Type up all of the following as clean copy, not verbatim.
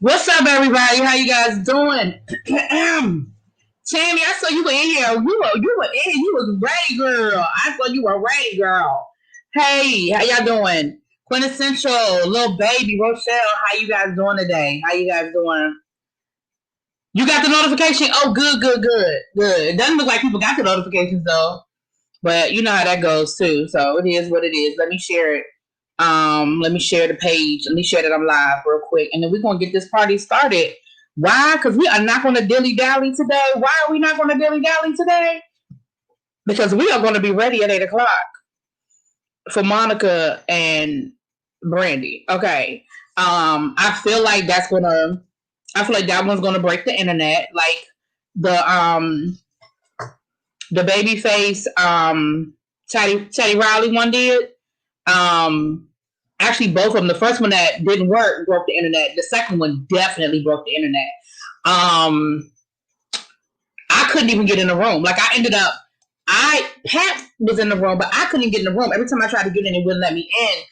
What's up, everybody? How you guys doing? Tammy, I saw you were in here. You were in here. You was ready, girl. I saw you were ready, girl. Hey, how y'all doing? Quintessential, little baby, Rochelle. How you guys doing today? How you guys doing? You got the notification? Oh, good, good, good, good. It doesn't look like people got the notifications though, but you know how that goes too. So it is what it is. Let me share it. Let me share the page. Let me share that I'm live real quick, and then we're gonna get this party started. Why? Because we are not gonna dilly dally today. Why are we not gonna dilly dally today? Because we are gonna be ready at 8 o'clock for Monica and Brandy. Okay. I feel like that's gonna. I feel like that one's gonna break the internet. Like the the babyface Teddy Riley one did. Um, Actually, both of them. The first one that didn't work broke the internet. The second one definitely broke the internet. Um, I couldn't even get in the room. Like I ended up, Pat was in the room, but I couldn't get in the room. Every time I tried to get in, it wouldn't let me in.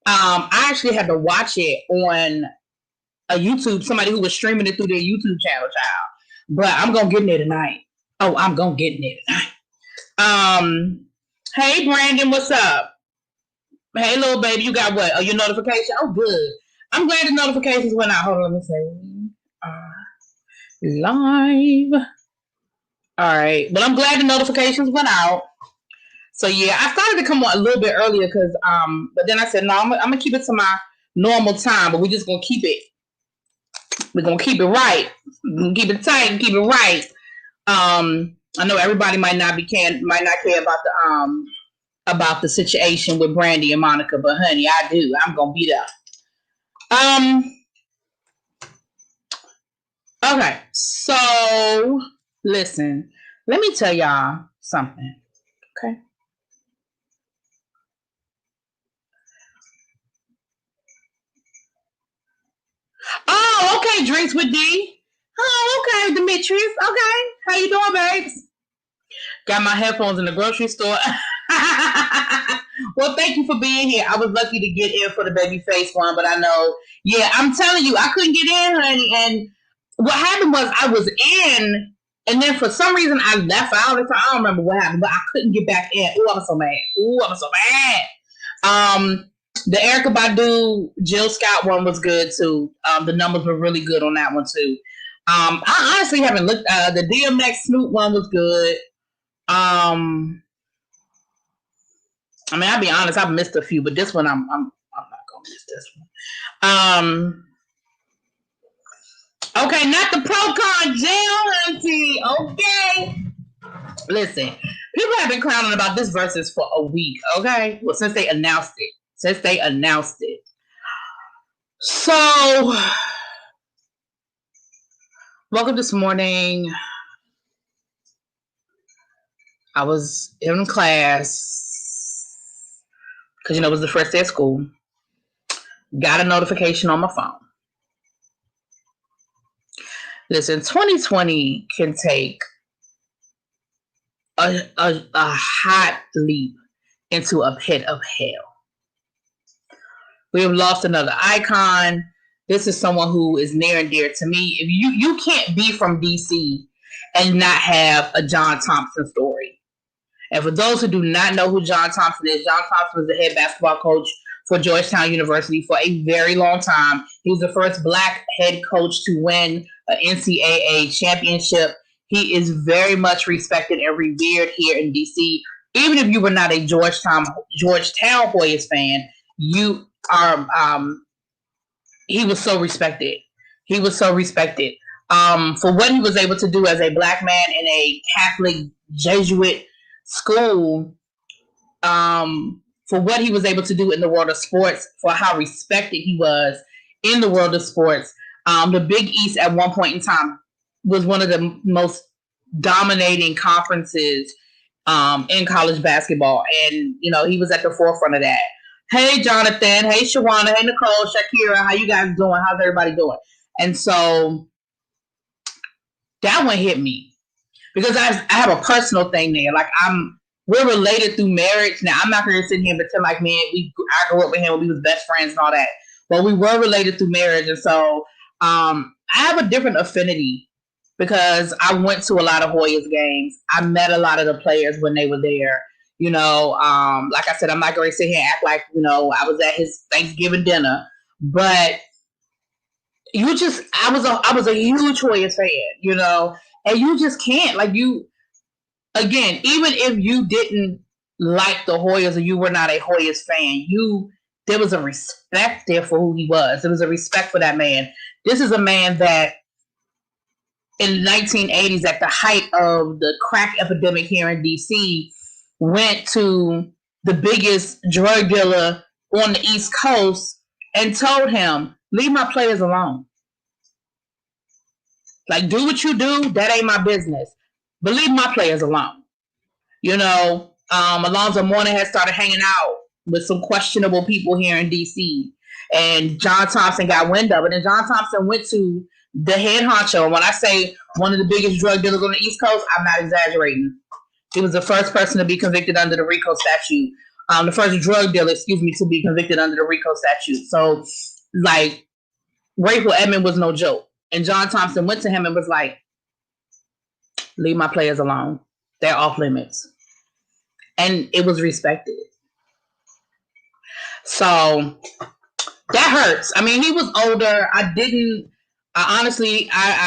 I actually had to watch it on a YouTube. Somebody who was streaming it through their YouTube channel, child. But I'm gonna get in there tonight. Oh, I'm gonna get in there tonight. Hey Brandon, what's up? Hey, little baby, you got what? Oh, your notification? Oh, good. I'm glad the notifications went out. Hold on, let me say. Live. All right. Well, I'm glad the notifications went out. So, yeah, I started to come on a little bit earlier because, but then I said, no, I'm going to keep it to my normal time, but we're just going to keep it. We're going to keep it right. We're going to keep it tight and keep it right. I know everybody might not care about the situation with Brandy and Monica, but honey, I do. I'm gonna be there. Okay, so listen, let me tell y'all something. Okay. Oh, okay, drinks with D. Oh, okay, Demetrius. Okay, how you doing, babes? Got my headphones in the grocery store. Well, thank you for being here. I was lucky to get in for the baby face one, but I know, yeah, I'm telling you, I couldn't get in, honey. And what happened was I was in, and then for some reason I left out. So I don't remember what happened, but I couldn't get back in. Ooh, I was so mad. Ooh, I was so mad. The Erica Badu Jill Scott one was good too. The numbers were really good on that one too. I honestly haven't looked. The DMX Snoop one was good. I mean, I'll be honest, I've missed a few, but this one I'm not gonna miss this one. Okay, not the Procon jail, auntie. Okay. Listen, people have been clowning about this versus for a week, okay? Well, since they announced it. So, woke up this morning. I was in class because, it was the first day of school. Got a notification on my phone. Listen, 2020 can take a hot leap into a pit of hell. We have lost another icon. This is someone who is near and dear to me. If you can't be from DC and not have a John Thompson story. And for those who do not know who John Thompson is, John Thompson was the head basketball coach for Georgetown University for a very long time. He was the first Black head coach to win an NCAA championship. He is very much respected and revered here in DC. Even if you were not a Georgetown Hoyas fan, you are. He was so respected. For what he was able to do as a Black man in a Catholic Jesuit school, for what he was able to do in the world of sports, for how respected he was in the world of sports. The Big East at one point in time was one of the most dominating conferences in college basketball. And, he was at the forefront of that. Hey, Jonathan. Hey, Shawana. Hey, Nicole. Shakira. How you guys doing? How's everybody doing? And so that one hit me because I have a personal thing there. Like we're related through marriage. Now I'm not going to sit here and pretend like I grew up with him when we was best friends and all that. But we were related through marriage, and so I have a different affinity because I went to a lot of Hoyas games. I met a lot of the players when they were there. Like I said, I'm not going to sit here and act like, I was at his Thanksgiving dinner, but I was a huge Hoyas fan, and you just can't, like, again, even if you didn't like the Hoyas or you were not a Hoyas fan, there was a respect there for who he was. There was a respect for that man. This is a man that in the 1980s, at the height of the crack epidemic here in DC, went to the biggest drug dealer on the East Coast and told him, leave my players alone. Like, do what you do. That ain't my business. But leave my players alone. Alonzo Mourning had started hanging out with some questionable people here in DC. And John Thompson got wind of it. And John Thompson went to the head honcho. And when I say one of the biggest drug dealers on the East Coast, I'm not exaggerating. He was the first person to be convicted under the RICO statute. The first drug dealer, to be convicted under the RICO statute. So, like, Rayful Edmond was no joke. And John Thompson went to him and was like, leave my players alone. They're off limits. And it was respected. So that hurts. I mean, he was older. I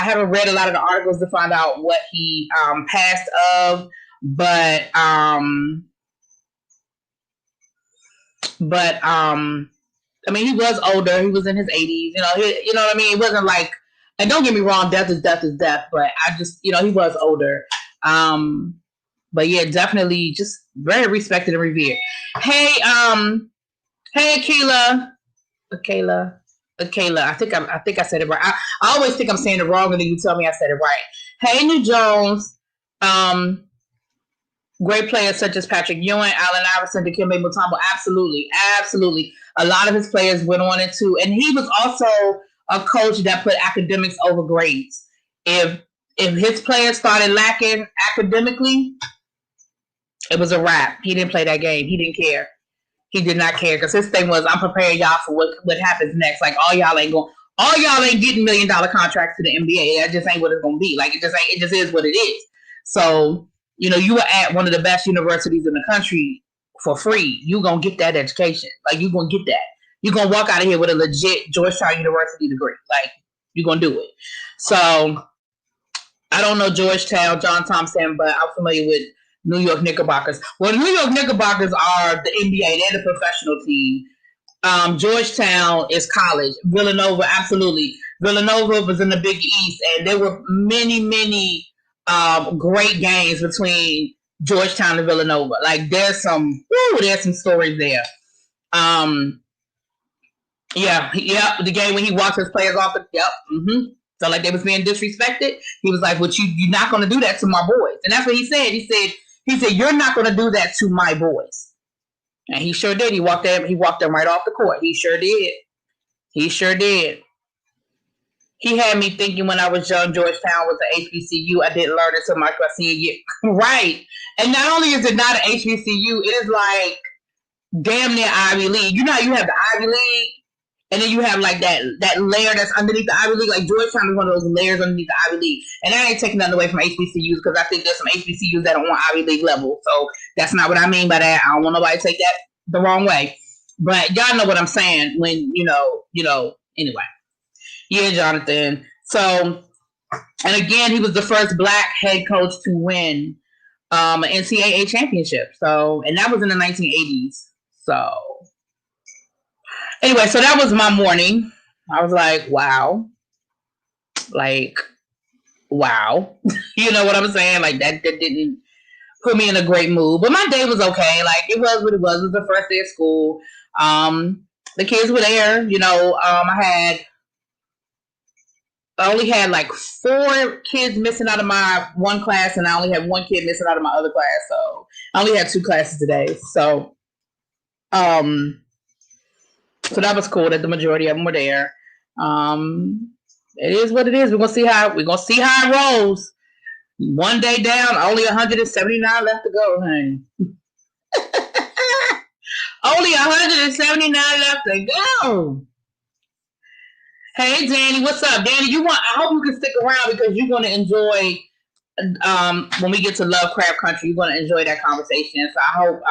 haven't read a lot of the articles to find out what he passed of, but I mean, he was older. He was in his 80s. You know what I mean? It wasn't like, and don't get me wrong, death is death is death, but I just, he was older. But yeah, definitely just very respected and revered. Hey, Akela. I think I said it right. I always think I'm saying it wrong, and then you tell me I said it right. Hey, New Jones. Great players such as Patrick Ewing, Allen Iverson, Dikembe Mutombo. Absolutely. A lot of his players went on into, and he was also a coach that put academics over grades. If his players started lacking academically, it was a wrap. He didn't play that game. He didn't care. He did not care because his thing was, I'm preparing y'all for what happens next. Like, all y'all ain't getting $1 million contracts to the NBA. That just ain't what it's gonna be. Like, it just is what it is. So, you were at one of the best universities in the country for free. You gonna get that education. Like, you gonna get that. You're gonna walk out of here with a legit Georgetown University degree. Like, you're gonna do it. So, I don't know Georgetown, John Thompson, but I'm familiar with New York Knickerbockers. Well, New York Knickerbockers are the NBA. They're the professional team. Georgetown is college. Villanova, absolutely. Villanova was in the Big East, and there were many, many great games between Georgetown and Villanova. Like, there's some stories there. The game when he walked his players off. Felt like they was being disrespected. He was like, "Well, you're not going to do that to my boys," and that's what he said. He said, "You're not going to do that to my boys," and he sure did. He walked them right off the court. He sure did. He had me thinking when I was young, Georgetown was an HBCU. I didn't learn it until my senior year. Right. And not only is it not an HBCU, it is like damn near Ivy League. You know how you have the Ivy League, and then you have like that layer that's underneath the Ivy League. Like, Georgetown is one of those layers underneath the Ivy League. And I ain't taking nothing away from HBCUs, because I think there's some HBCUs that are on Ivy League level. So that's not what I mean by that. I don't want nobody to take that the wrong way. But y'all know what I'm saying when, anyway. Yeah, Jonathan. So, and again, he was the first black head coach to win an NCAA championship. So, and that was in the 1980s. So, anyway, so that was my morning. I was like, wow. You know what I'm saying? Like, that didn't put me in a great mood. But my day was okay. Like, it was what it was. It was the first day of school. The kids were there. I only had like 4 kids missing out of my one class, and I only had 1 kid missing out of my other class. So I only had 2 classes today. So, so that was cool that the majority of them were there. It is what it is. We're gonna see how it rolls. One day down, only 179 left to go, honey. Only 179 left to go. Hey, Danny, what's up, Danny? I hope you can stick around because you're going to enjoy. When we get to Lovecraft Country, you're going to enjoy that conversation. So I hope.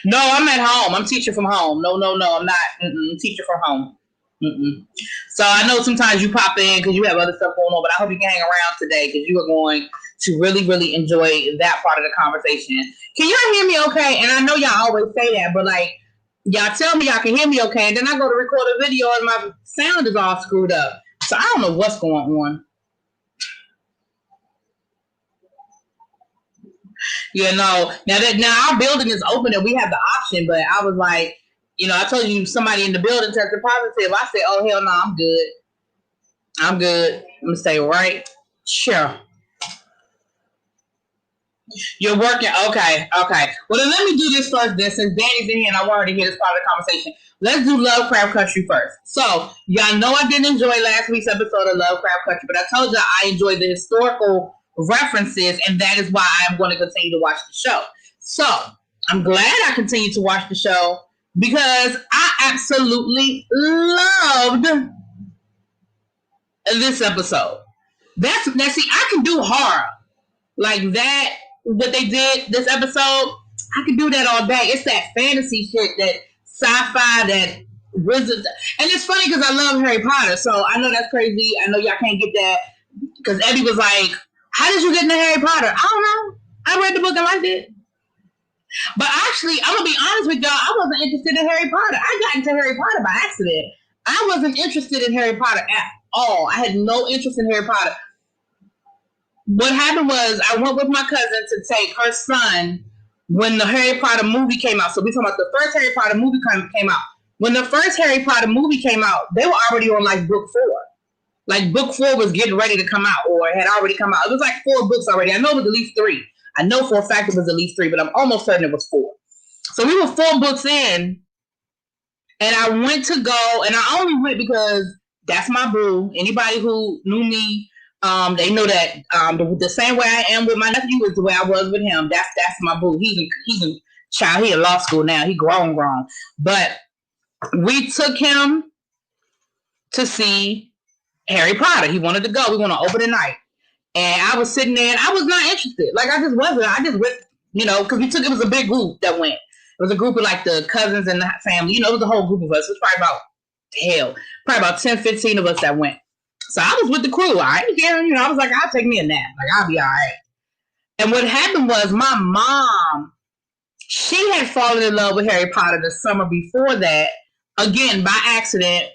No, I'm at home. I'm teaching from home. No, no, no, I'm not. I'm teaching from home. Mm-mm. So I know sometimes you pop in because you have other stuff going on, but I hope you can hang around today because you are going to really, really enjoy that part of the conversation. Can y'all hear me okay? And I know y'all always say that, but like, y'all tell me y'all can hear me okay, and then I go to record a video and my sound is all screwed up. So I don't know what's going on. You know, now our building is open and we have the option, but I was like, I told you somebody in the building tested positive. I said, oh hell no, I'm good. I'm good. I'm gonna stay right. Sure. You're working. Okay. Okay. Well, then let me do this first. Then, since Danny's in here and I want her to hear this part of the conversation, let's do Lovecraft Country first. So, y'all know I didn't enjoy last week's episode of Lovecraft Country, but I told y'all I enjoyed the historical references, and that is why I'm going to continue to watch the show. So, I'm glad I continue to watch the show because I absolutely loved this episode. Now, see, I can do horror like that. What they did this episode, I can do that all day. It's that fantasy shit, that sci-fi, that wizards, and it's funny because I love Harry Potter, so I know that's crazy. I know y'all can't get that because Eddie was like, "How did you get into Harry Potter?" I don't know. I read the book and liked it. But actually, I'm gonna be honest with y'all. I wasn't interested in Harry Potter. I got into Harry Potter by accident. I wasn't interested in Harry Potter at all. I had no interest in Harry Potter. What happened was I went with my cousin to take her son when the Harry Potter movie came out. So we talking about the first Harry Potter movie came out. When the first Harry Potter movie came out, they were already on like book 4. Like book 4 was getting ready to come out or had already come out. It was like 4 books already. I know it was at least 3. I know for a fact it was at least 3, but I'm almost certain it was 4. So we were 4 books in, and I went to go, and I only went because that's my boo. Anybody who knew me, they know that the same way I am with my nephew is the way I was with him. That's my boo. He's a child. He in law school now. He grown. But we took him to see Harry Potter. He wanted to go. We want to open the night, and I was sitting there, and I was not interested. Like I just wasn't. I just went, because it was a big group that went. It was a group of like the cousins and the family. It was a whole group of us. It was probably about 10, 15 of us that went. So I was with the crew. I didn't care. I was like, I'll take me a nap. Like, I'll be all right. And what happened was my mom, she had fallen in love with Harry Potter the summer before that. Again, by accident.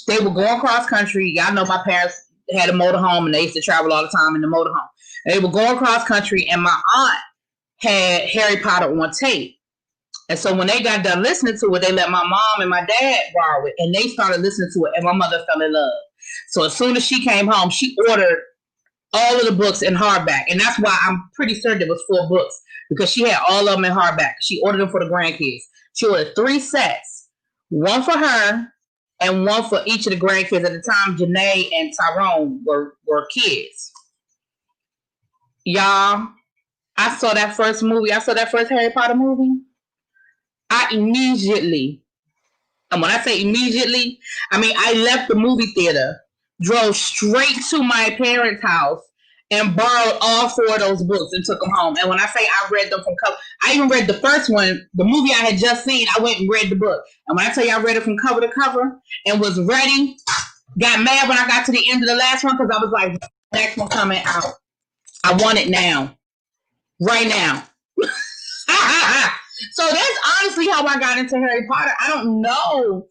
They were going cross country. Y'all know my parents had a motorhome and they used to travel all the time in the motorhome. They were going cross country and my aunt had Harry Potter on tape. And so when they got done listening to it, they let my mom and my dad borrow it. And they started listening to it and my mother fell in love. So as soon as she came home, she ordered all of the books in hardback. And that's why I'm pretty certain it was 4 books because she had all of them in hardback. She ordered them for the grandkids. She ordered 3 sets, one for her and one for each of the grandkids. At the time, Janae and Tyrone were kids. Y'all, I saw that first movie. I saw that first Harry Potter movie. I immediately, and when I say immediately, I mean I left the movie theater, drove straight to my parents' house, and borrowed all 4 of those books and took them home. And when I say I read them from cover, I even read the first one, the movie I had just seen. I went and read the book. And when I tell you I read it from cover to cover and was ready, got mad when I got to the end of the last one because I was like, next one coming out. I want it now, right now. So that's honestly how I got into Harry Potter. I don't know.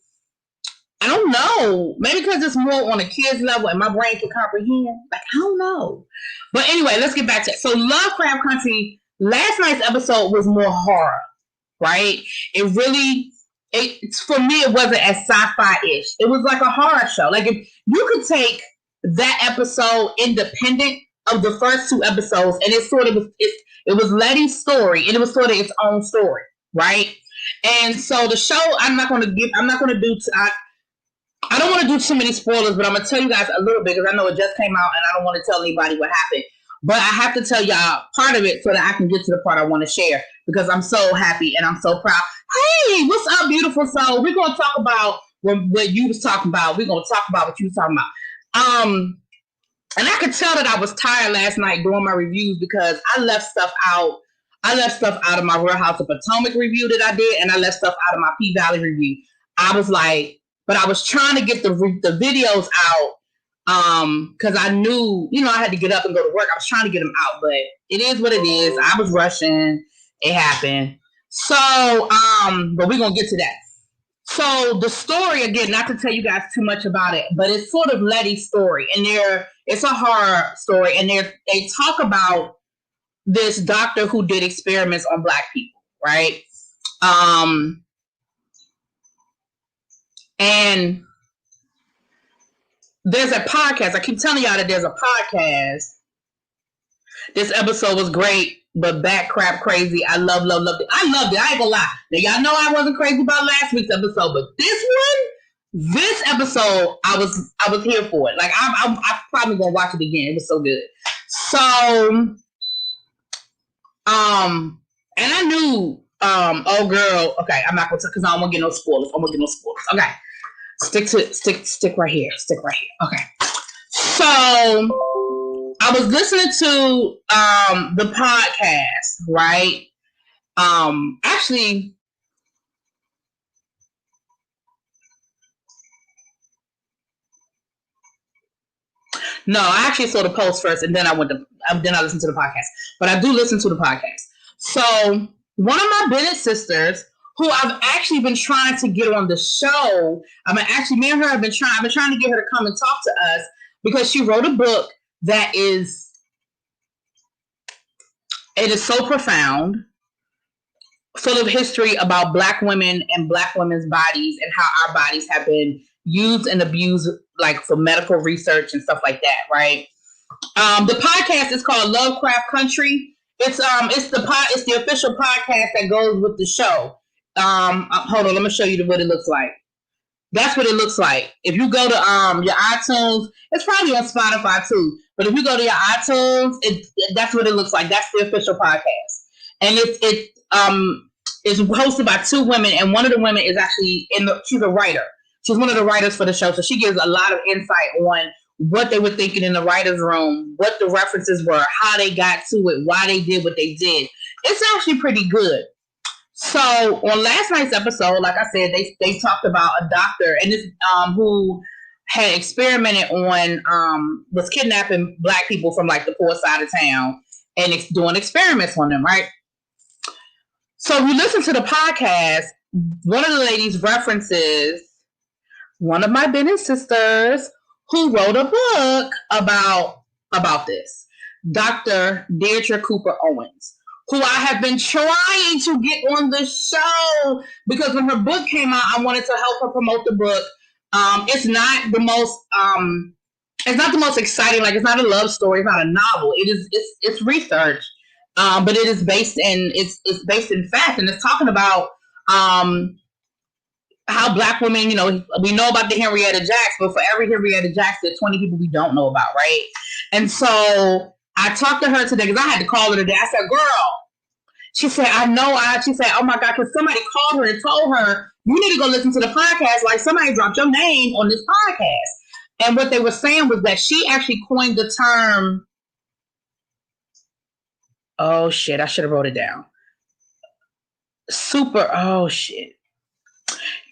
Maybe because it's more on a kid's level and my brain can comprehend. Like, I don't know. But anyway, let's get back to it. So Lovecraft Country, last night's episode was more horror, right? For me, it wasn't as sci-fi-ish. It was like a horror show. Like, if you could take that episode independent of the first 2 episodes, and it was Letty's story, and it was sort of its own story, right? And so the show, I don't want to do too many spoilers, but I'm going to tell you guys a little bit because I know it just came out and I don't want to tell anybody what happened. But I have to tell y'all part of it so that I can get to the part I want to share because I'm so happy and I'm so proud. Hey, what's up, beautiful soul? We're going to talk about what you was talking about. We're gonna talk about what you was talking about. And I could tell that I was tired last night doing my reviews because I left stuff out. I left stuff out of my Real House of Potomac review that I did, and I left stuff out of my P Valley review. I was like, but I was trying to get the videos out because I knew, I had to get up and go to work. I was trying to get them out, but it is what it is. I was rushing. It happened. So, but we're gonna get to that. So the story, again, not to tell you guys too much about it, but it's sort of Letty's story, and it's a horror story, and they talk about this doctor who did experiments on Black people, right? And there's a podcast. I keep telling y'all that there's a podcast. This episode was great, but back crap crazy. I loved it. I loved it. I ain't gonna lie. Now y'all know I wasn't crazy about last week's episode, but this episode, I was here for it. Like I'm probably gonna watch it again. It was so good. So, and I knew, oh girl, okay, I'm not gonna because I don't want to get no spoilers. Okay, stick right here. Okay, so I was listening to the podcast, right? Actually, no, I actually saw the post first, and then I listened to the podcast. But I do listen to the podcast. So one of my Bennett sisters, who I've actually been trying to get on the show, me and her have been trying. I've been trying to get her to come and talk to us because she wrote a book that is so profound, full of history about Black women and Black women's bodies and how our bodies have been used and abused, like for medical research and stuff like that, right? The podcast is called Lovecraft Country. It's the official podcast that goes with the show. Hold on, let me show you what it looks like. That's what it looks like. If you go to your iTunes, it's probably on Spotify too. But if you go to your iTunes, that's what it looks like. That's the official podcast, and it's hosted by two women, and one of the women is actually she's a writer. She's one of the writers for the show, so she gives a lot of insight on what they were thinking in the writer's room, what the references were, how they got to it, why they did what they did. It's actually pretty good. So on last night's episode, like I said, they talked about a doctor and this who had experimented on was kidnapping Black people from like the poor side of town and doing experiments on them, right? So if you listen to the podcast, one of the ladies references one of my Bennett sisters who wrote a book about this, Dr. Deirdre Cooper Owens, who I have been trying to get on the show because when her book came out, I wanted to help her promote the book. It's not the most exciting. Like, it's not a love story. It's not a novel. It's research, but it is based it's based in fact, and it's talking about how Black women, we know about the Henrietta Jacks, but for every Henrietta Jacks, there are 20 people we don't know about, right? And so I talked to her today because I had to call her today. I said, girl, she said, she said, oh my God, because somebody called her and told her, you need to go listen to the podcast. Like, somebody dropped your name on this podcast. And what they were saying was that she actually coined the term, oh shit, I should have wrote it down. Oh shit.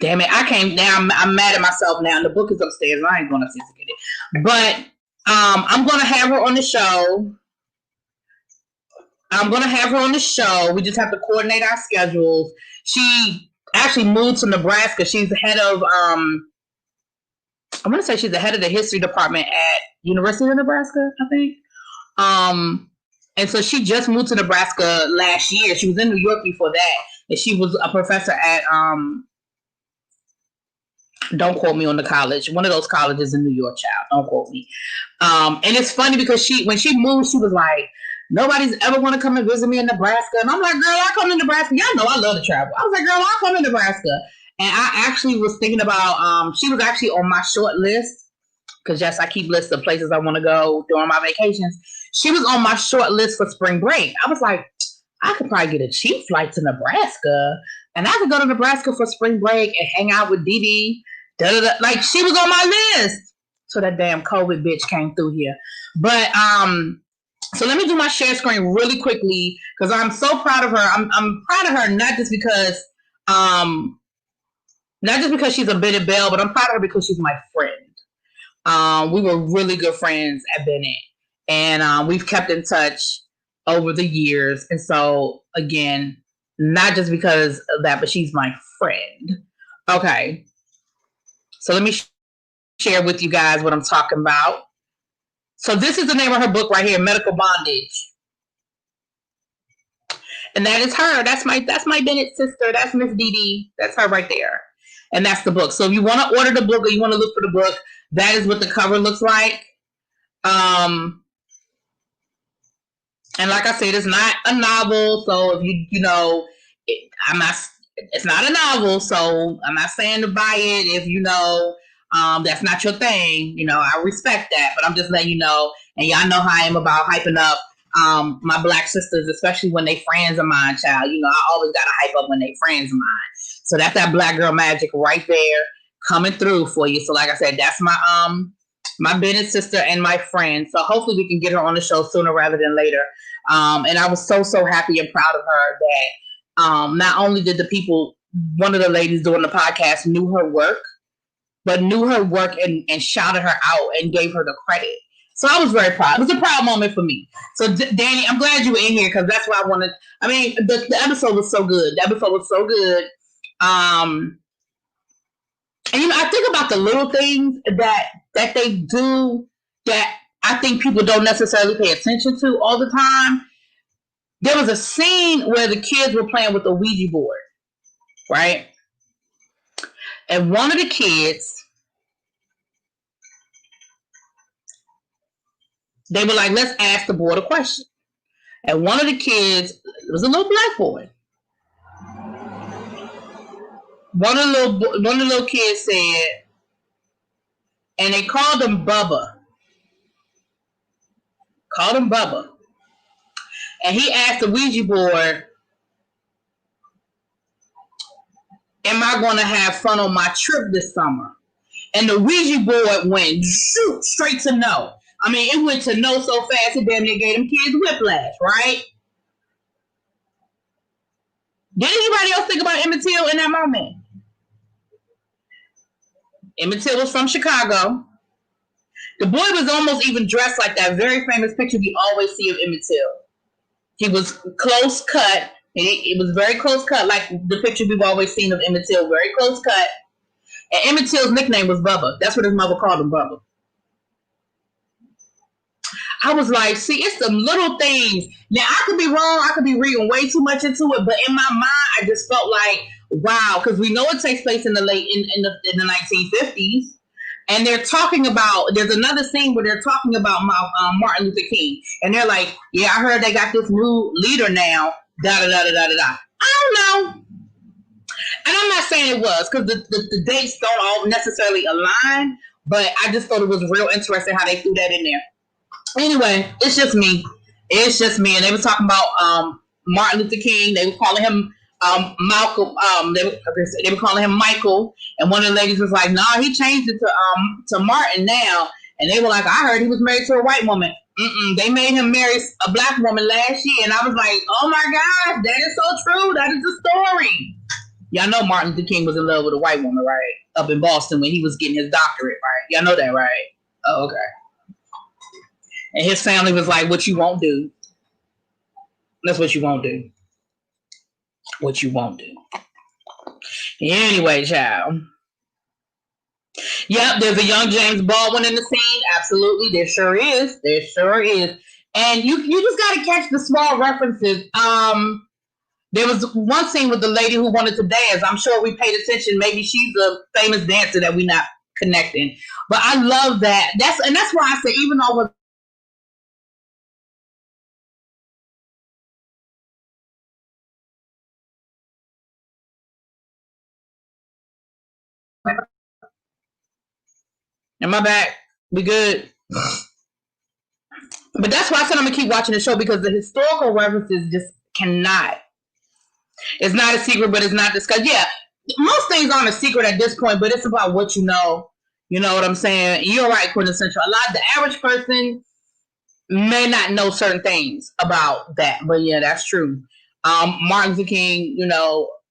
Damn it, I can't now. I'm mad at myself now. The book is upstairs. I ain't going upstairs to get it. But I'm going to have her on the show. We just have to coordinate our schedules. She actually moved to Nebraska. She's the head of, I want to say she's the head of the history department at University of Nebraska, I think. And so she just moved to Nebraska last year. She was in New York before that. And she was a professor at, don't quote me on the college. One of those colleges in New York, child. Don't quote me. And it's funny because when she moved, she was like, nobody's ever want to come and visit me in Nebraska. And I'm like, girl, I come to Nebraska. Y'all know I love to travel. I was like, girl, I'll come to Nebraska. And I actually was thinking about, she was actually on my short list. Because yes, I keep lists of places I want to go during my vacations. She was on my short list for spring break. I was like, I could probably get a cheap flight to Nebraska. And I could go to Nebraska for spring break and hang out with Dee Dee Da-da-da. Like she was on my list. So that damn COVID bitch came through here. But so let me do my share screen really quickly because I'm so proud of her. I'm proud of her not just because she's a Bennett Belle, but I'm proud of her because she's my friend. We were really good friends at Bennett, and we've kept in touch over the years. And so again, not just because of that, but she's my friend. Okay, so let me share with you guys what I'm talking about. So this is the name of her book right here, Medical Bondage. And that is her. That's my Bennett sister. That's Miss Dee Dee. That's her right there. And that's the book. So if you want to order the book or you want to look for the book, that is what the cover looks like. And like I said, it's not a novel. So if it's not a novel. So I'm not saying to buy it if that's not your thing. I respect that, but I'm just letting you know. And y'all know how I am about hyping up my black sisters, especially when they friends of mine, child. I always gotta hype up when they friends of mine. So that's that black girl magic right there coming through for you. So like I said, that's my Bennett sister and my friend. So hopefully we can get her on the show sooner rather than later. And I was so happy and proud of her that not only did one of the ladies doing the podcast knew her work, but knew her work and shouted her out and gave her the credit. So I was very proud. It was a proud moment for me. So Danny, I'm glad you were in here because that's what I wanted. I mean, the episode was so good. The episode was so good. And I think about the little things that they do that I think people don't necessarily pay attention to all the time. There was a scene where the kids were playing with a Ouija board, right? And one of the kids, they were like, let's ask the board a question. And one of the kids, it was a little black boy. One of the little kids said, and they called him Bubba. And he asked the Ouija board, am I going to have fun on my trip this summer? And the Ouija board went straight to no. I mean, it went to no so fast it damn near gave them kids whiplash, right? Did anybody else think about Emmett Till in that moment? Emmett Till was from Chicago. The boy was almost even dressed like that very famous picture we always see of Emmett Till. He was close cut. It was very close cut, like the picture we've always seen of Emmett Till, very close cut. And Emmett Till's nickname was Bubba. That's what his mother called him, Bubba. I was like, see, it's the little things. Now, I could be wrong. I could be reading way too much into it. But in my mind, I just felt like, wow. Because we know it takes place in the 1950s. And they're talking about, there's another scene where they're talking about Martin Luther King. And they're like, yeah, I heard they got this new leader now. Da-da-da-da-da-da. I don't know. And I'm not saying it was, because the dates don't all necessarily align. But I just thought it was real interesting how they threw that in there. Anyway, it's just me. And they were talking about Martin Luther King. They were calling him Malcolm. They were calling him Michael. And one of the ladies was like, "Nah, he changed it to Martin now." And they were like, "I heard he was married to a white woman." They made him marry a black woman last year, and I was like, "Oh my gosh, that is so true. That is the story." Y'all know Martin Luther King was in love with a white woman, right? Up in Boston when he was getting his doctorate, right? Y'all know that, right? Oh, okay. And his family was like, what you won't do. That's what you won't do. What you won't do. Anyway, child. Yep, there's a young James Baldwin in the scene. Absolutely. There sure is. And you just got to catch the small references. There was one scene with the lady who wanted to dance. I'm sure we paid attention. Maybe she's a famous dancer that we're not connecting. But I love that. That's why I say, even though am I back? We good? But that's why I said I'm going to keep watching the show, because the historical references just cannot. It's not a secret, but it's not discussed. Yeah, most things aren't a secret at this point, but it's about what you know. You know what I'm saying? You're right, quintessential. A lot, the average person may not know certain things about that, but yeah, that's true. Martin Luther King,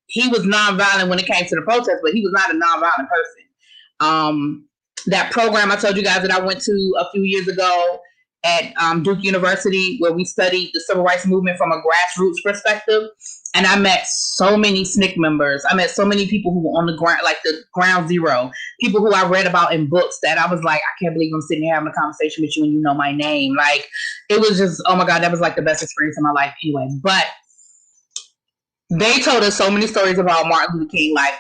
he was nonviolent when it came to the protest, but he was not a nonviolent person. That program I told you guys that I went to a few years ago at Duke University, where we studied the civil rights movement from a grassroots perspective. And I met so many SNCC members. I met so many people who were on the ground, like the ground zero, people who I read about in books that I was like, I can't believe I'm sitting here having a conversation with you and you know my name. Like, it was just, oh my God, that was like the best experience of my life anyway. But they told us so many stories about Martin Luther King, like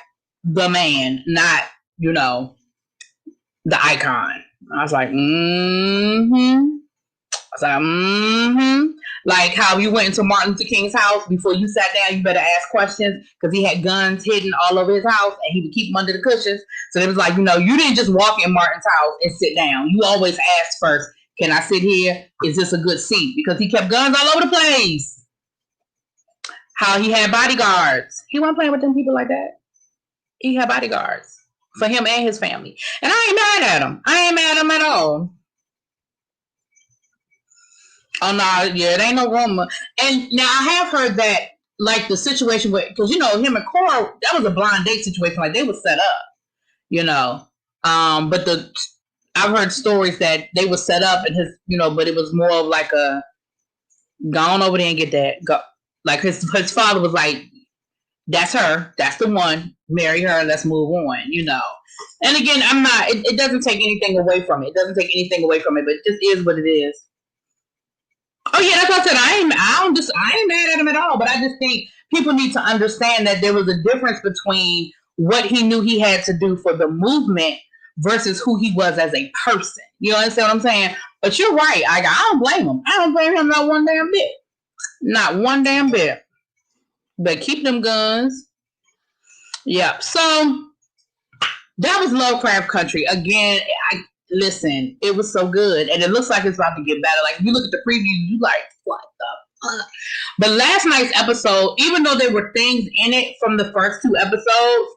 the man, not, the icon. I was like, Like how you went into Martin Luther King's house before you sat down, you better ask questions because he had guns hidden all over his house and he would keep them under the cushions. So it was like, you didn't just walk in Martin's house and sit down. You always asked first, can I sit here? Is this a good seat? Because he kept guns all over the place. How he had bodyguards. He wasn't playing with them people like that. He had bodyguards for him and his family. And I ain't mad at him. I ain't mad at him at all. Oh, no, yeah, it ain't no rumor. And now I have heard that, like, the situation with, because, him and Cora, that was a blind date situation. Like, they were set up, But I've heard stories that they were set up and but it was more of like a, go on over there and get that. Go. Like, his father was like, that's her. That's the one. Marry her. Let's move on, And again, I'm not, it doesn't take anything away from it. It doesn't take anything away from it, but it just is what it is. Oh yeah, that's what I said. I ain't mad at him at all. But I just think people need to understand that there was a difference between what he knew he had to do for the movement versus who he was as a person. You understand what I'm saying? But you're right. I don't blame him. I don't blame him not one damn bit. Not one damn bit. But keep them guns. Yep. So that was Lovecraft Country. Again, listen, it was so good. And it looks like it's about to get better. Like, if you look at the preview, you like, what the fuck? But last night's episode, even though there were things in it from the first two episodes,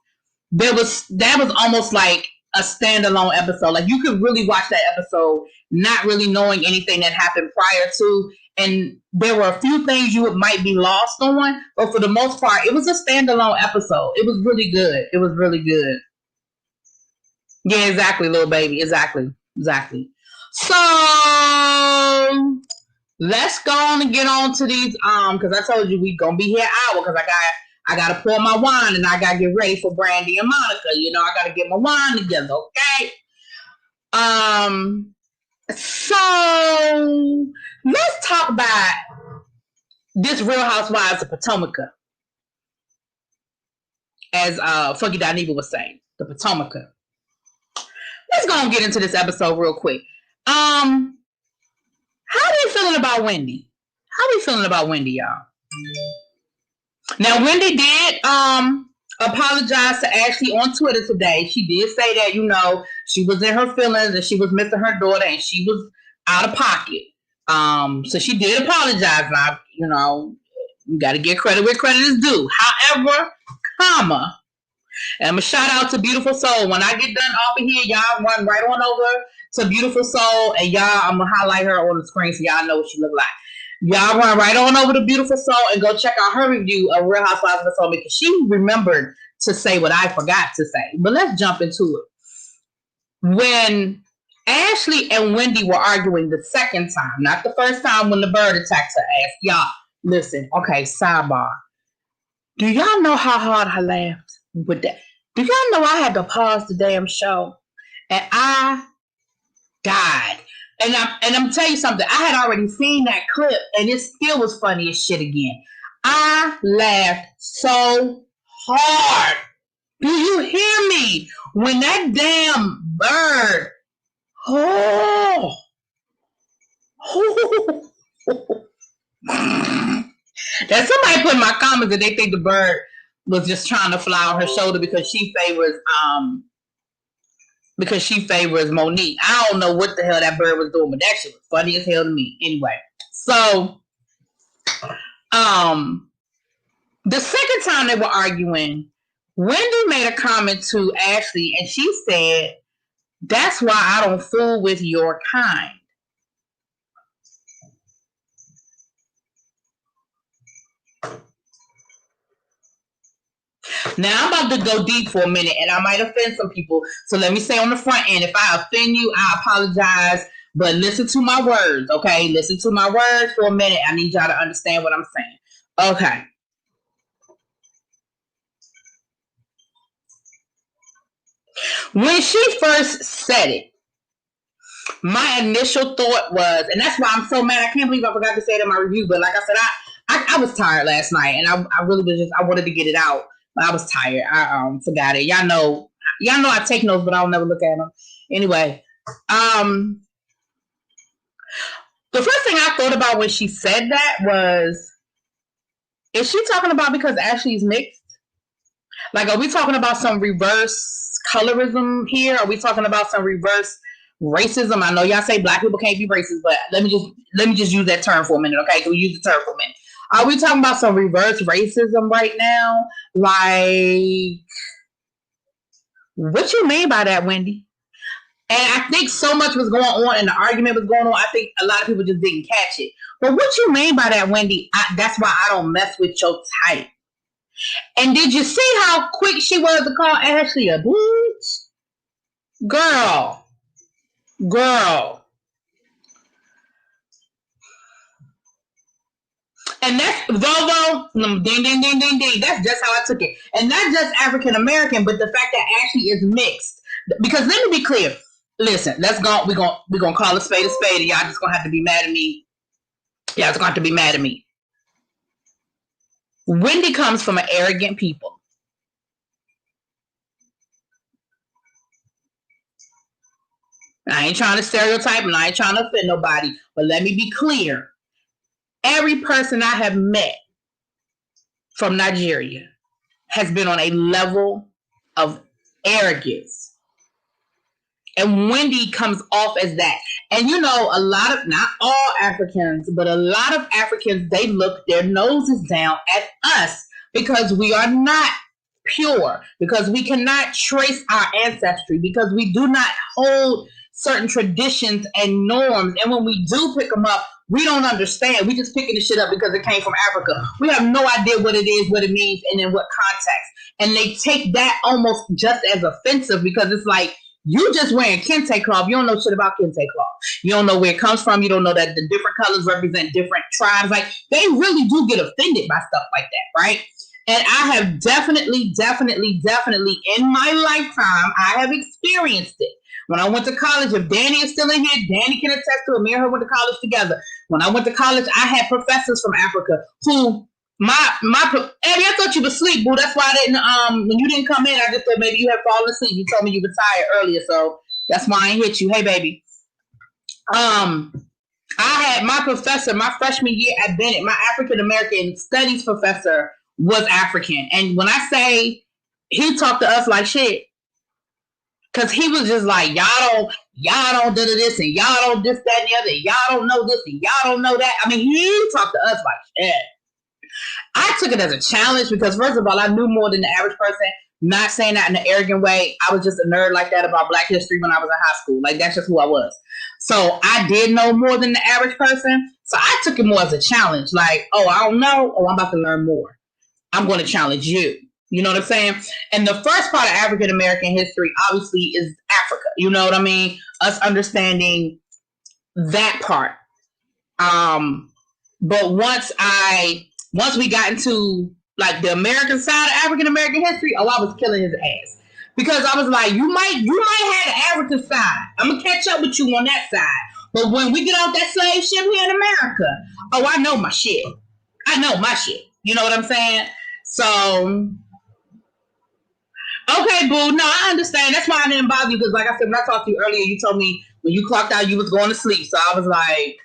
that was almost like a standalone episode. Like, you could really watch that episode not really knowing anything that happened prior to. And there were a few things you might be lost on. But for the most part, it was a standalone episode. It was really good. It was really good. Yeah, exactly, little baby. Exactly. So let's go on and get on to these because I told you we gonna be here an hour because I gotta pour my wine and I gotta get ready for Brandy and Monica. I gotta get my wine together, okay? So let's talk about this Real Housewives of Potomac. As Funky Dineva was saying, the Potomac. Let's go and get into this episode real quick. How are we feeling about Wendy? How are we feeling about Wendy, y'all? Now, Wendy did apologize to Ashley on Twitter today. She did say that, she was in her feelings and she was missing her daughter and she was out of pocket. So she did apologize. Now, you got to get credit where credit is due. However, and I'm going to shout out to Beautiful Soul. When I get done off of here, y'all run right on over to Beautiful Soul. And y'all, I'm going to highlight her on the screen so y'all know what she look like. Y'all run right on over to Beautiful Soul and go check out her review of Real Housewives of Potomac because she remembered to say what I forgot to say. But let's jump into it. When Ashley and Wendy were arguing the second time, not the first time when the bird attacked her ass, y'all, listen, okay, sidebar. Do y'all know how hard I laughed with that? Do y'all know I had to pause the damn show? And I died. And I'm telling you something. I had already seen that clip, and it still was funny as shit again. I laughed so hard. Do you hear me? When that damn bird, that somebody put in my comments that they think the bird was just trying to fly on her shoulder because she favors Monique. I don't know what the hell that bird was doing, but that shit was funny as hell to me. Anyway, so the second time they were arguing, Wendy made a comment to Ashley, and she said, "That's why I don't fool with your kind." Now I'm about to go deep for a minute, and I might offend some people. So let me say on the front end, if I offend you, I apologize. But listen to my words, okay? Listen to my words for a minute. I need y'all to understand what I'm saying. Okay. When she first said it, my initial thought was, and that's why I'm so mad. I can't believe I forgot to say it in my review. But like I said, I was tired last night, and I really was just, I wanted to get it out, but I was tired. I forgot it. Y'all know I take notes, but I'll never look at them. Anyway, the first thing I thought about when she said that was, is she talking about because Ashley's mixed? Like, are we talking about some reverse colorism here? Are we talking about some reverse racism? I know y'all say black people can't be racist, but let me just use that term for a minute, okay? Can we use the term for a minute? Are we talking about some reverse racism right now? Like, what you mean by that, Wendy? And I think so much was going on and the argument was going on. I think a lot of people just didn't catch it. But what you mean by that, Wendy? That's why I don't mess with your type. And did you see how quick she was to call Ashley a bitch? Girl. And that's Volvo, ding, ding, ding, ding, ding. That's just how I took it. And not just African American, but the fact that Ashley is mixed. Because let me be clear. Listen, let's go. We're gonna call a spade, and y'all just gonna have to be mad at me. Y'all just gonna have to be mad at me. Wendy comes from an arrogant people. I ain't trying to stereotype and I ain't trying to offend nobody, but let me be clear. Every person I have met from Nigeria has been on a level of arrogance. And Wendy comes off as that. And you know, a lot of, not all Africans, but a lot of Africans, they look their noses down at us because we are not pure, because we cannot trace our ancestry, because we do not hold certain traditions and norms. And when we do pick them up, we don't understand. We just picking the shit up because it came from Africa. We have no idea what it is, what it means, and in what context. And they take that almost just as offensive because it's like, you just wearing kente cloth. You don't know shit about kente cloth. You don't know where it comes from. You don't know that the different colors represent different tribes. Like, they really do get offended by stuff like that, right? And I have definitely in my lifetime, I have experienced it. When I went to college, if Danny is still in here, Danny can attest to it. Me and her went to college together. When I went to college, I had professors from Africa who Abby, I thought you were asleep, boo. That's why I didn't when you didn't come in, I just thought maybe you had fallen asleep. You told me you were tired earlier, so that's why I ain't hit you. Hey baby. I had my professor, my freshman year at Bennett, my African American studies professor was African. And when I say he talked to us like shit, because he was just like, y'all don't do this and y'all don't this, that, and the other. Y'all don't know this and y'all don't know that. I mean, he talked to us like shit. I took it as a challenge because, first of all, I knew more than the average person. Not saying that in an arrogant way. I was just a nerd like that about Black history when I was in high school. Like, that's just who I was. So I did know more than the average person. So I took it more as a challenge. Like, oh, I don't know. Oh, I'm about to learn more. I'm going to challenge you. You know what I'm saying? And the first part of African American history, obviously, is Africa. You know what I mean? Us understanding that part. But once we got into like the American side of African American history, I was killing his ass. Because I was like, you might have the African side. I'm gonna catch up with you on that side. But when we get off that slave ship here in America, oh, I know my shit. You know what I'm saying? So, okay, boo. No, I understand. That's why I didn't bother you. Because like I said, when I talked to you earlier, you told me when you clocked out, you was going to sleep. So I was like,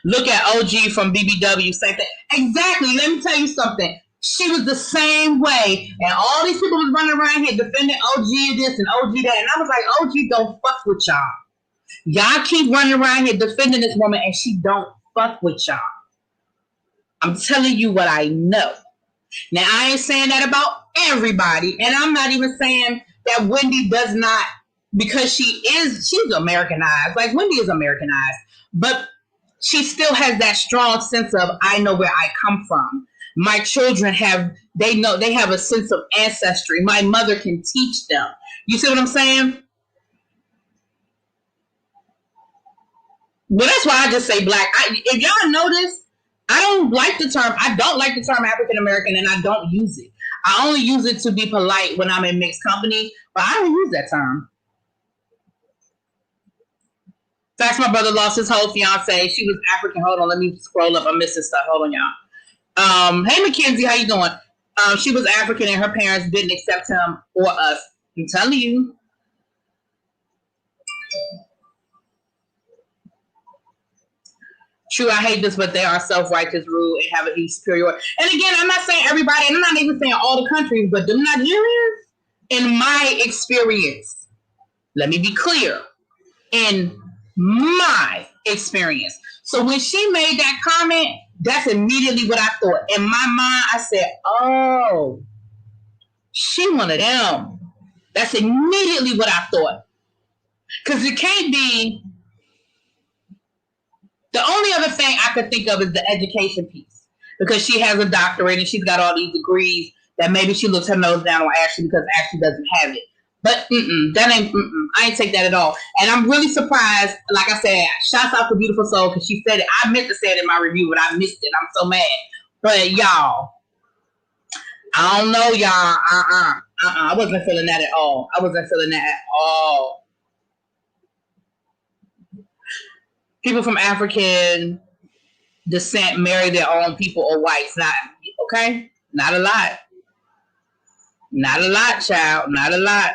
look at OG from BBW, same thing. Exactly. Let me tell you something. She was the same way. And all these people was running around here defending OG this and OG that. And I was like, OG don't fuck with y'all. Y'all keep running around here defending this woman and she don't fuck with y'all. I'm telling you what I know. Now, I ain't saying that about everybody, and I'm not even saying that Wendy does not, because she's Americanized. Like, Wendy is Americanized, but she still has that strong sense of, I know where I come from. My children they have a sense of ancestry. My mother can teach them. You see what I'm saying? But that's why I just say black. If y'all notice, I don't like the term African American, and I don't use it. I only use it to be polite when I'm in mixed company, but I don't use that term. That's my brother lost his whole fiance. She was African. Hold on, let me scroll up. I'm missing stuff. Hold on, y'all. Hey Mackenzie, how you doing? She was African, and her parents didn't accept him or us. I'm telling you. True, I hate this, but they are self-righteous, rude, and have a huge superior. And again, I'm not saying everybody, and I'm not even saying all the countries, but them Nigerians, in my experience, let me be clear, in my experience. So when she made that comment, that's immediately what I thought. In my mind, I said, oh, she one of them. That's immediately what I thought. Because it can't be. The only other thing I could think of is the education piece. Because she has a doctorate and she's got all these degrees that maybe she looks her nose down on Ashley because Ashley doesn't have it. But that ain't, I ain't take that at all. And I'm really surprised. Like I said, shouts out to Beautiful Soul because she said it. I meant to say it in my review, but I missed it. I'm so mad. But y'all, I don't know, y'all. I wasn't feeling that at all. I wasn't feeling that at all. People from African descent marry their own people or whites. Not okay. Not a lot. Not a lot, child. Not a lot.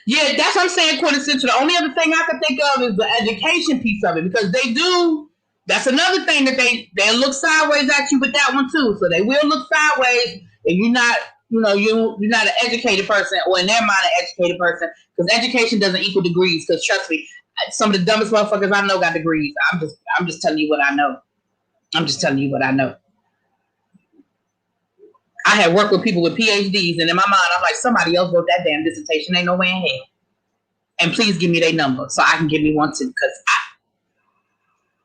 Yeah, that's what I'm saying, quintessential. The only other thing I can think of is the education piece of it, because they do. That's another thing that they'll look sideways at you with that one too. So they will look sideways if you're not, you're not an educated person, or in their mind an educated person, because education doesn't equal degrees. Because trust me, some of the dumbest motherfuckers I know got degrees. I'm just telling you what I know. I'm just telling you what I know. I had worked with people with PhDs, and in my mind, I'm like, somebody else wrote that damn dissertation. Ain't no way in hell. And please give me their number so I can give me one too, because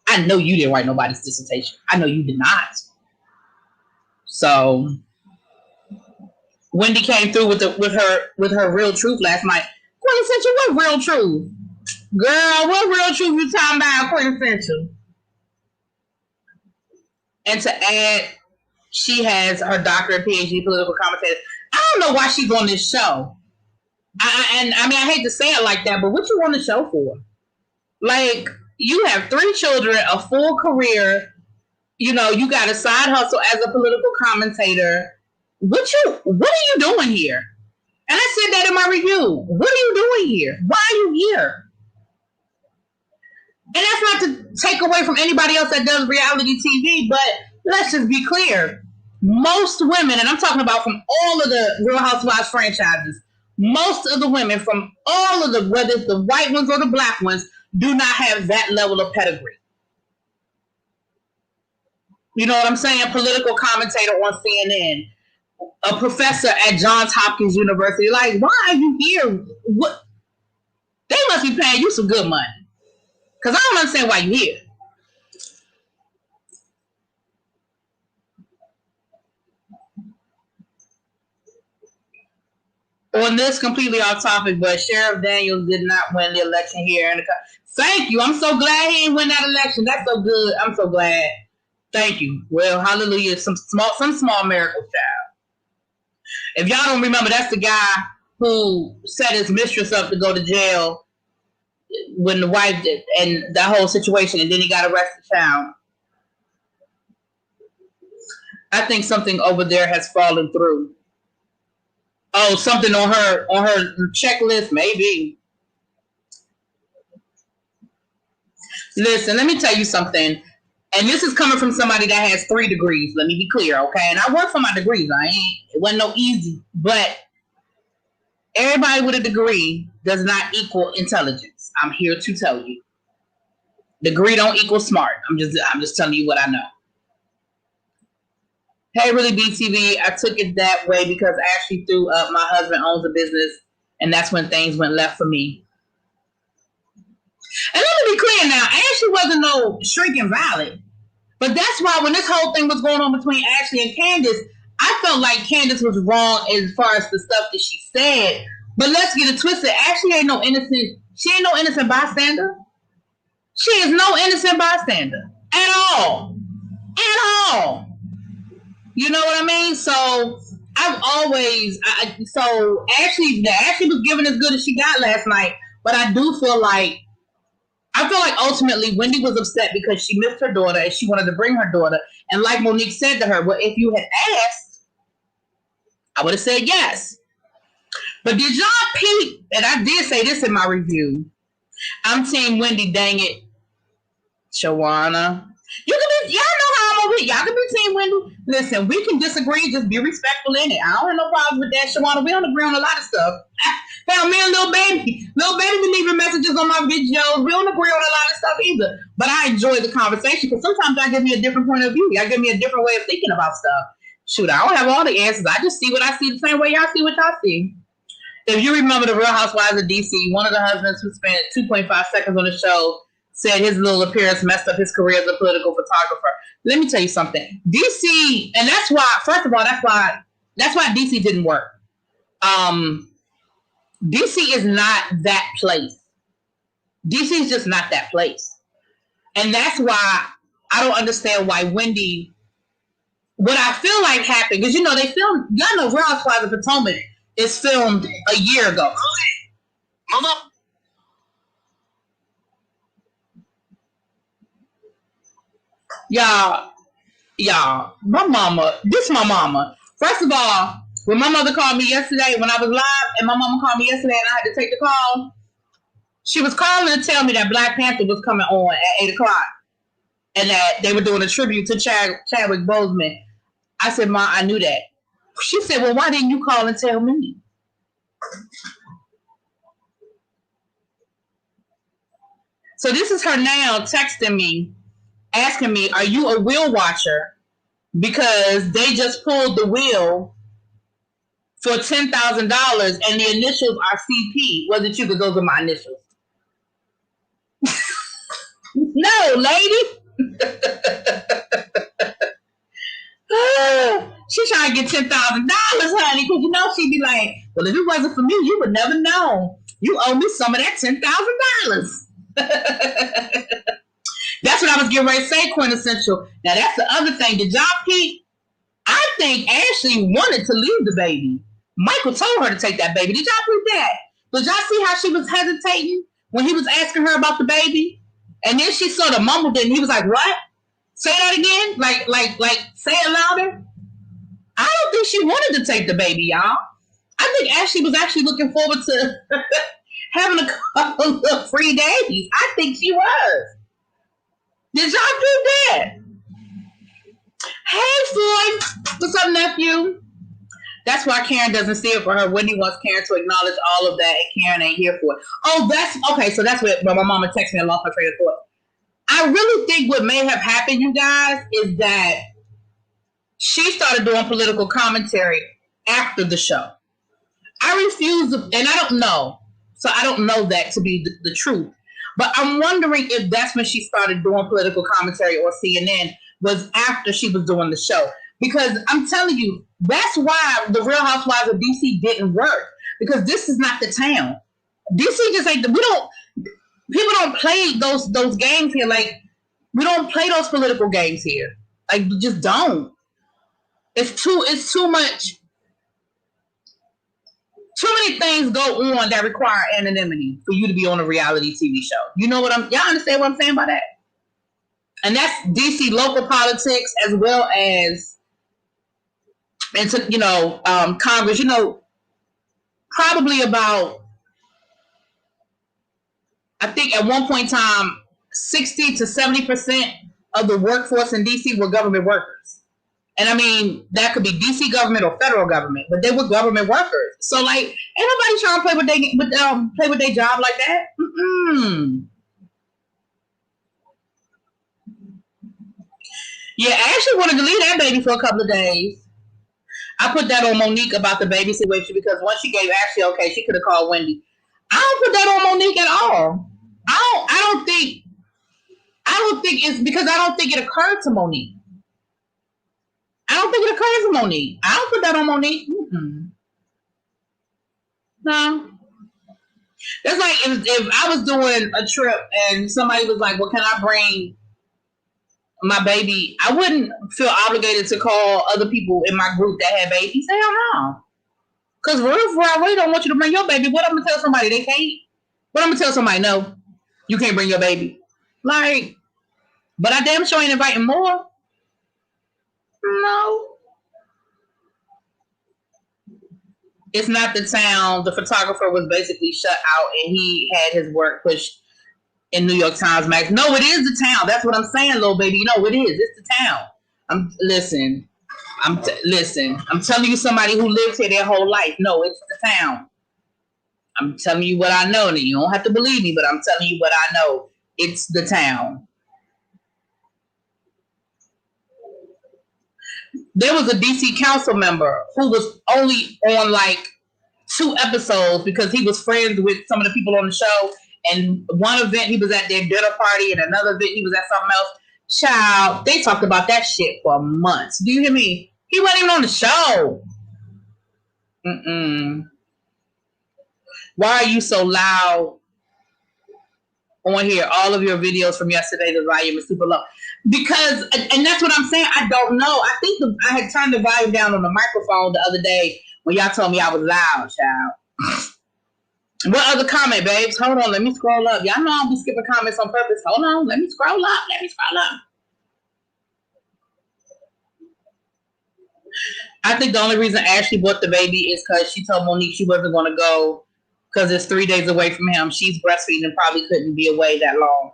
I know you didn't write nobody's dissertation. I know you did not. So Wendy came through with her real truth last night. Quintessential, what real truth? Girl, what real truth you talking about, Quintessential? And to add, she has her doctorate, PhD, political commentator. I don't know why she's on this show. I mean, I hate to say it like that, but what you on the show for? Like, you have 3 children, a full career. You got a side hustle as a political commentator. What are you doing here? And I said that in my review. What are you doing here? Why are you here? And that's not to take away from anybody else that does reality TV, but let's just be clear. Most women, and I'm talking about from all of the Real Housewives franchises, most of the women from all of the, whether it's the white ones or the black ones, do not have that level of pedigree. You know what I'm saying? Political commentator on CNN, a professor at Johns Hopkins University. Like, why are you here? What? They must be paying you some good money. Because I don't understand why you're here. On this, completely off topic, but Sheriff Daniels did not win the election here. Thank you. I'm so glad he didn't win that election. That's so good. I'm so glad. Thank you. Well, hallelujah. Some small miracle, child. If y'all don't remember, that's the guy who set his mistress up to go to jail when the wife did, and that whole situation, and then he got arrested, child. I think something over there has fallen through. Oh, something on her checklist, maybe. Listen, let me tell you something. And this is coming from somebody that has 3 degrees. Let me be clear, okay? And I work for my degrees. It wasn't no easy. But everybody with a degree does not equal intelligence. I'm here to tell you. Degree don't equal smart. I'm just telling you what I know. Hey, really, BTV. I took it that way because Ashley threw up. My husband owns a business, and that's when things went left for me. And let me be clear now, Ashley wasn't no shrinking violet. But that's why when this whole thing was going on between Ashley and Candace, I felt like Candace was wrong as far as the stuff that she said. But let's get it twisted. Ashley ain't no innocent. She ain't no innocent bystander. She is no innocent bystander at all. At all. You know what I mean? So I've always so Ashley was giving as good as she got last night. But I feel like ultimately Wendy was upset because she missed her daughter and she wanted to bring her daughter. And like Monique said to her, well, if you had asked, I would have said yes. But did y'all peep? And I did say this in my review. I'm team Wendy, dang it. Shawana. Y'all know how I'm over here. Y'all can be team Wendy. Listen, we can disagree, just be respectful in it. I don't have no problems with that, Shawana. We don't agree on a lot of stuff. Found me and Lil Baby. Lil Baby been leaving messages on my videos. We don't agree on a lot of stuff either. But I enjoy the conversation because sometimes y'all give me a different point of view. Y'all give me a different way of thinking about stuff. Shoot, I don't have all the answers. I just see what I see the same way y'all see what y'all see. If you remember the Real Housewives of DC, one of the husbands who spent 2.5 seconds on the show said his little appearance messed up his career as a political photographer. Let me tell you something. DC, and that's why, first of all, that's why DC didn't work. DC is not that place. DC is just not that place. And that's why I don't understand why Wendy, what I feel like happened, because they filmed, y'all know Real Housewives of Potomac is filmed a year ago. Mama. Y'all, my mama, this my mama. First of all, when my mother called me yesterday, when I was live, and my mama called me yesterday and I had to take the call, she was calling to tell me that Black Panther was coming on at 8 o'clock and that they were doing a tribute to Chadwick Boseman. I said, Ma, I knew that. She said, well, why didn't you call and tell me? So this is her now texting me, asking me, are you a wheel watcher? Because they just pulled the wheel for $10,000 and the initials are CP. Wasn't you? Because those are my initials. No, lady. She's trying to get $10,000, honey, because she'd be like, well, if it wasn't for me, you would never know. You owe me some of that $10,000. That's what I was getting ready to say, quintessential. Now, that's the other thing. Did y'all peep? I think Ashley wanted to leave the baby. Michael told her to take that baby. Did y'all peep that? Did y'all see how she was hesitating when he was asking her about the baby? And then she sort of mumbled it, and he was like, what? Say that again? Like, say it louder? I don't think she wanted to take the baby, y'all. I think Ashley was actually looking forward to having a couple of free days. I think she was. Did y'all do that? Hey, Floyd. What's up, nephew? That's why Karen doesn't see it for her. Wendy wants Karen to acknowledge all of that, and Karen ain't here for it. Oh, that's okay. So that's what my mama texted me and lost my train of thought. I really think what may have happened, you guys, is that she started doing political commentary after the show. I refuse, and I don't know. So I don't know that to be the truth. But I'm wondering if that's when she started doing political commentary, or CNN was after she was doing the show. Because I'm telling you, that's why the Real Housewives of DC didn't work. Because this is not the town. DC just ain't. People don't play those games here. Like, we don't play those political games here. Like, we just don't. It's too much. Too many things go on that require anonymity for you to be on a reality TV show. You know what y'all understand what I'm saying by that? And that's DC local politics as well as into Congress. Probably about, I think at one point in time, 60 to 70% of the workforce in DC were government workers. And I mean, that could be DC government or federal government, but they were government workers. So, like, ain't nobody trying to play with their job like that. Yeah, I actually wanted to leave that baby for a couple of days. I put that on Monique about the baby situation because once she gave Ashley okay, she could have called Wendy. I don't put that on Monique at all. I don't think it's because I don't think it occurred to Monique. I don't think it occurs to Monique. I don't put that on Monique. Mm-mm. No. That's like if I was doing a trip and somebody was like, well, can I bring my baby? I wouldn't feel obligated to call other people in my group that had babies. Hell no. Because real I really don't want you to bring your baby. What I'm going to tell somebody they can't? What I'm going to tell somebody, no, you can't bring your baby. Like, but I damn sure ain't inviting more. No. It's not the town. The photographer was basically shut out and he had his work pushed in New York Times Mag. No, it is the town. That's what I'm saying, little baby. No, it is. It's the town. Listen. Listen. I'm telling you, somebody who lives here their whole life. No, it's the town. I'm telling you what I know. And you don't have to believe me, but I'm telling you what I know. It's the town. There was a DC council member who was only on like 2 episodes because he was friends with some of the people on the show. And one event he was at their dinner party, and another event he was at something else. Child, they talked about that shit for months. Do you hear me? He wasn't even on the show. Mm-mm. Why are you so loud on here? All of your videos from yesterday, the volume is super low. Because, and that's what I'm saying, I don't know. I think I had turned the volume down on the microphone the other day when y'all told me I was loud, child. What other comment, babes? Hold on, let me scroll up. Y'all know I'll be skipping comments on purpose. Hold on, let me scroll up. I think the only reason Ashley bought the baby is because she told Monique she wasn't going to go because it's 3 days away from him. She's breastfeeding and probably couldn't be away that long.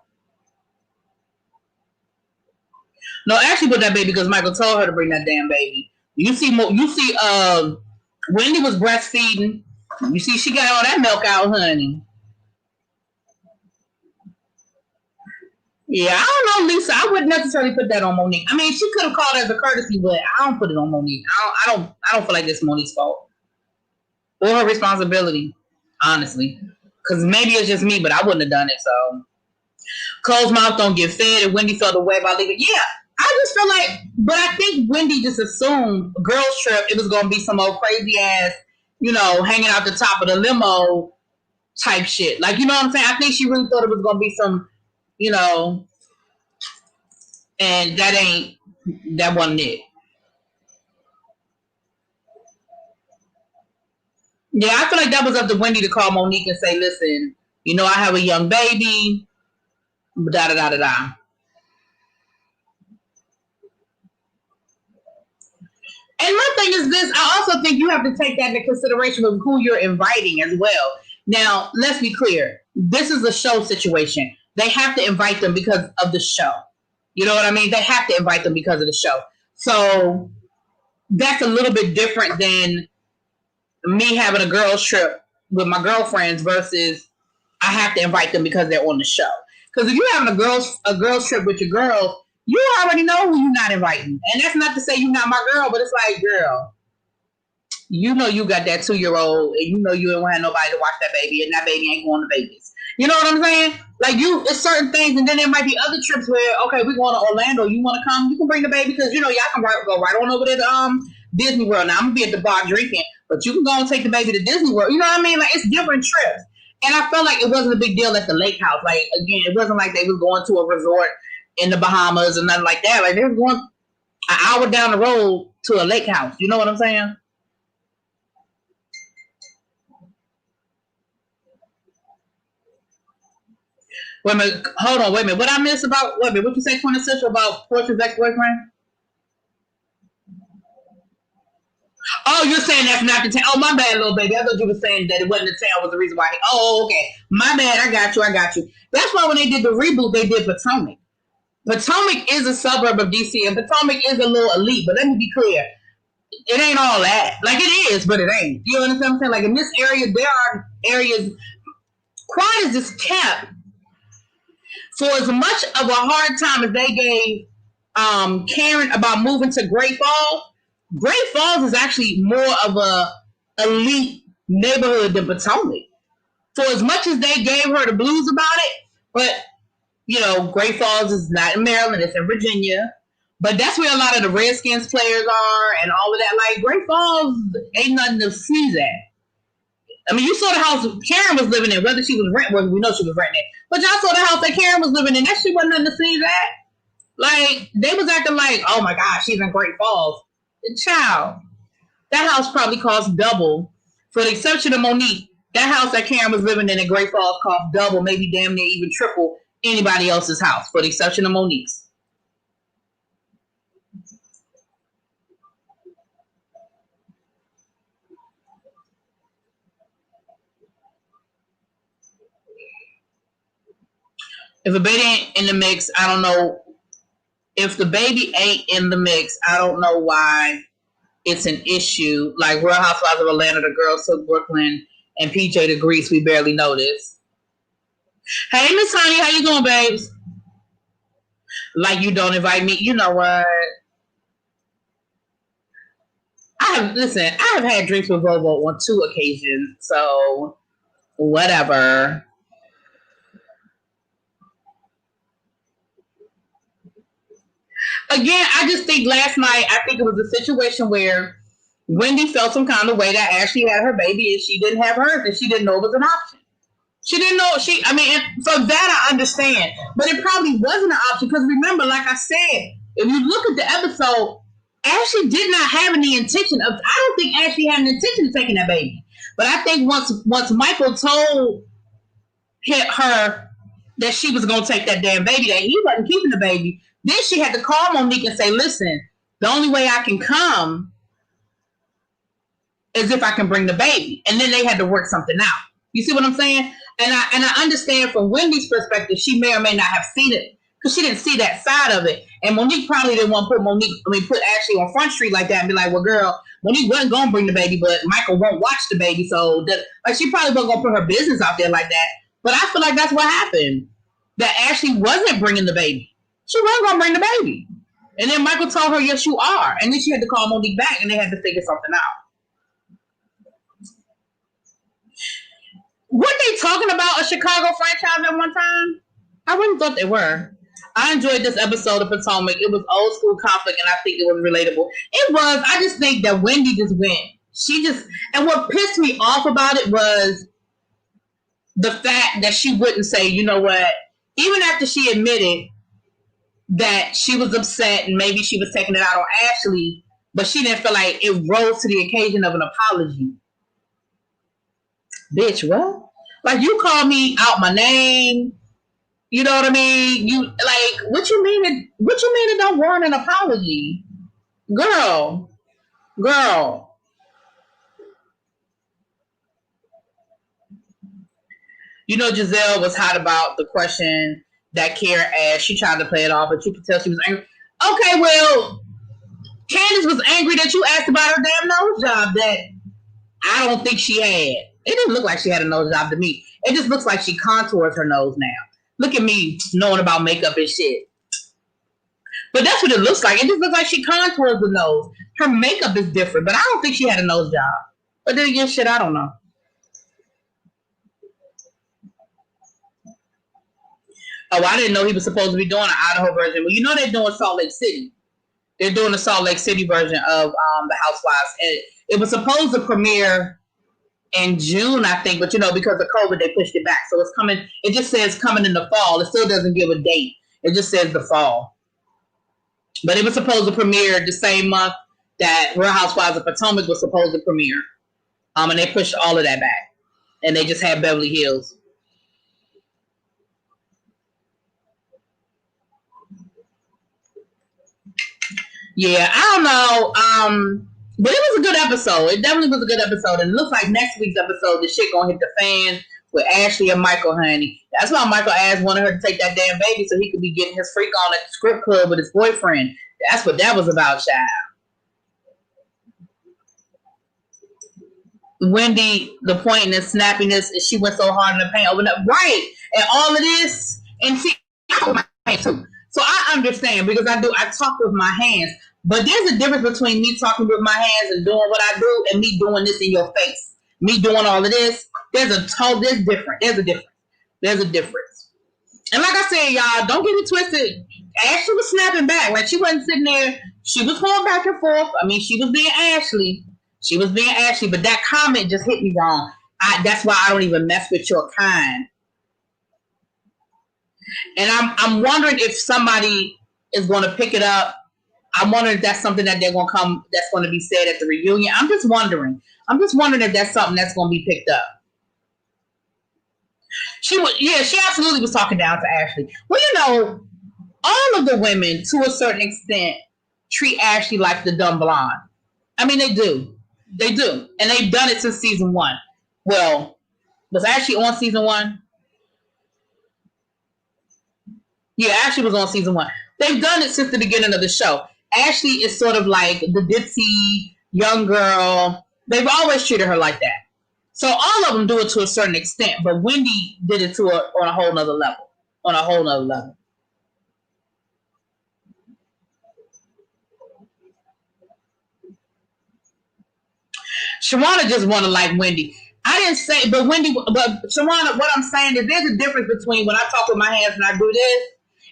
No, Ashley bought that baby because Michael told her to bring that damn baby. You see, Wendy was breastfeeding. You see, she got all that milk out, honey. Yeah, I don't know, Lisa. I wouldn't necessarily put that on Monique. I mean, she could have called as a courtesy, but I don't put it on Monique. I don't feel like it's Monique's fault or her responsibility, honestly. Because maybe it's just me, but I wouldn't have done it. So, closed mouth don't get fed. And Wendy felt the way about leaving. Yeah, I just feel like, but I think Wendy just assumed girls trip. It was gonna be some old crazy ass, hanging out the top of the limo type shit. Like, you know what I'm saying? I think she really thought it was gonna be some, and that wasn't it. Yeah, I feel like that was up to Wendy to call Monique and say, listen, I have a young baby, da da da da da. And my thing is this, I also think you have to take that into consideration with who you're inviting as well. Now, let's be clear. This is a show situation. They have to invite them because of the show. You know what I mean? They have to invite them because of the show. So that's a little bit different than me having a girls trip with my girlfriends versus I have to invite them because they're on the show. Because if you're having a girls trip with your girls, you already know who you're not inviting. And that's not to say you're not my girl, but it's like, girl, you got that 2-year-old and you don't have nobody to watch that baby and that baby ain't going to Vegas. You know what I'm saying? Like it's certain things, and then there might be other trips where, okay, we're going to Orlando. You want to come? You can bring the baby because y'all can go right on over there to Disney World. Now I'm gonna be at the bar drinking, but you can go and take the baby to Disney World. You know what I mean? Like it's different trips. And I felt like it wasn't a big deal at the lake house. Like again, it wasn't like they was going to a resort in the Bahamas or nothing like that. Like they was going an hour down the road to a lake house. You know what I'm saying? Wait a minute, hold on, wait a minute. What I miss about wait a minute, what you say, quintessential about Portia's ex-boyfriend? Oh, you're saying that's not the town. Oh, my bad, little baby. I thought you were saying that it wasn't the town was the reason why. Oh, okay. My bad. I got you. That's why when they did the reboot, they did Potomac. Potomac is a suburb of DC, and Potomac is a little elite. But let me be clear, it ain't all that. Like it is, but it ain't. You understand what I'm saying? Like in this area, there are areas. Quiet is just kept for as much of a hard time as they gave Karen about moving to Great Falls. Great Falls is actually more of a elite neighborhood than Potomac. For as much as they gave her the blues about it, but Great Falls is not in Maryland; it's in Virginia. But that's where a lot of the Redskins players are, and all of that. Like Great Falls ain't nothing to sneeze at. I mean, you saw the house Karen was living in, whether she was renting. Well, we know she was renting it, but y'all saw the house that Karen was living in. That shit wasn't nothing to sneeze at. Like they was acting like, oh my gosh, she's in Great Falls. Child, that house probably cost double, for the exception of Monique. That house that Karen was living in Great Falls cost double, maybe damn near even triple anybody else's house, for the exception of Monique's. If a baby ain't in the mix, I don't know. If the baby ain't in the mix, I don't know why it's an issue. Like Real Housewives of Atlanta, the girls took Brooklyn, and PJ to Greece. We barely noticed. Hey, Miss Honey, how you doing, babes? Like you don't invite me. You know what? I have had drinks with Bobo on 2 occasions, so whatever. Again, I just think last night, I think it was a situation where Wendy felt some kind of way that Ashley had her baby and she didn't have hers, and she didn't know it was an option. She didn't know I mean, for that I understand, but it probably wasn't an option because remember, like I said, if you look at the episode, Ashley did not have any intention of. I don't think Ashley had an intention of taking that baby, but I think once Michael told her that she was going to take that damn baby, that he wasn't keeping the baby, then she had to call Monique and say, "Listen, the only way I can come is if I can bring the baby," and then they had to work something out. You see what I'm saying? And I understand from Wendy's perspective, she may or may not have seen it because she didn't see that side of it. And Monique probably didn't want to put Ashley on Front Street like that and be like, "Well, girl, Monique wasn't gonna bring the baby, but Michael won't watch the baby." So like she probably wasn't gonna put her business out there like that. But I feel like that's what happened. That Ashley wasn't bringing the baby. She wasn't gonna bring the baby. And then Michael told her, "Yes, you are." And then she had to call Monique back, and they had to figure something out. Weren't they talking about a Chicago franchise at one time? I really thought they were. I enjoyed this episode of Potomac. It was old school conflict, and I think it was relatable. It was. I just think that Wendy just went. And what pissed me off about it was the fact that she wouldn't say, you know what, even after she admitted that she was upset and maybe she was taking it out on Ashley, but she didn't feel like it rose to the occasion of an apology. Bitch, what? Like you call me out my name. You know what I mean? You like what you mean it don't warrant an apology? Girl. Girl. You know Giselle was hot about the question that Karen asked. She tried to play it off, but you could tell she was angry. Okay, well, Candace was angry that you asked about her damn nose job that I don't think she had. It didn't look like she had a nose job to me. It just looks like she contours her nose now. Look at me knowing about makeup and shit. But that's what it looks like. It just looks like she contours the nose. Her makeup is different, but I don't think she had a nose job. But then again, shit, I don't know. Oh, I didn't know he was supposed to be doing an Idaho version. Well, you know they're doing Salt Lake City. They're doing the Salt Lake City version of the Housewives. And it was supposed to premiere in June, I think, but because of COVID, they pushed it back. So it's coming. It just says coming in the fall. It still doesn't give a date. It just says the fall. But it was supposed to premiere the same month that Real Housewives of Potomac was supposed to premiere. And they pushed all of that back. And they just had Beverly Hills. Yeah, I don't know. But it was a good episode. It definitely was a good episode. And it looks like next week's episode, the shit gonna hit the fan with Ashley and Michael, honey. That's why Michael asked wanted her to take that damn baby so he could be getting his freak on at the script club with his boyfriend. That's what that was about, child. Wendy, the point in the snappiness is she went so hard in the paint over that. Right. And all of this. And see, I my paint too. So I understand because I talk with my hands. But there's a difference between me talking with my hands and doing what I do and me doing this in your face. Me doing all of this. There's different. There's a difference. There's a difference. And like I said, y'all, don't get it twisted. Ashley was snapping back. Like she wasn't sitting there. She was going back and forth. I mean, she was being Ashley. She was being Ashley. But that comment just hit me wrong. That's why I don't even mess with your kind. And I'm wondering if somebody is going to pick it up. I'm wondering if that's something that they're going to come. That's going to be said at the reunion. I'm just wondering if that's something that's going to be picked up. She absolutely was talking down to Ashley. Well, you know, all of the women, to a certain extent, treat Ashley like the dumb blonde. I mean, they do. They do. And they've done it since season 1. Well, was Ashley on season 1? Yeah, Ashley was on season 1. They've done it since the beginning of the show. Ashley is sort of like the ditzy young girl. They've always treated her like that. So all of them do it to a certain extent, but Wendy did it on a whole nother level. On a whole nother level. Shawana just wanted like Wendy. I didn't say, but Shawana, what I'm saying is there's a difference between when I talk with my hands and I do this,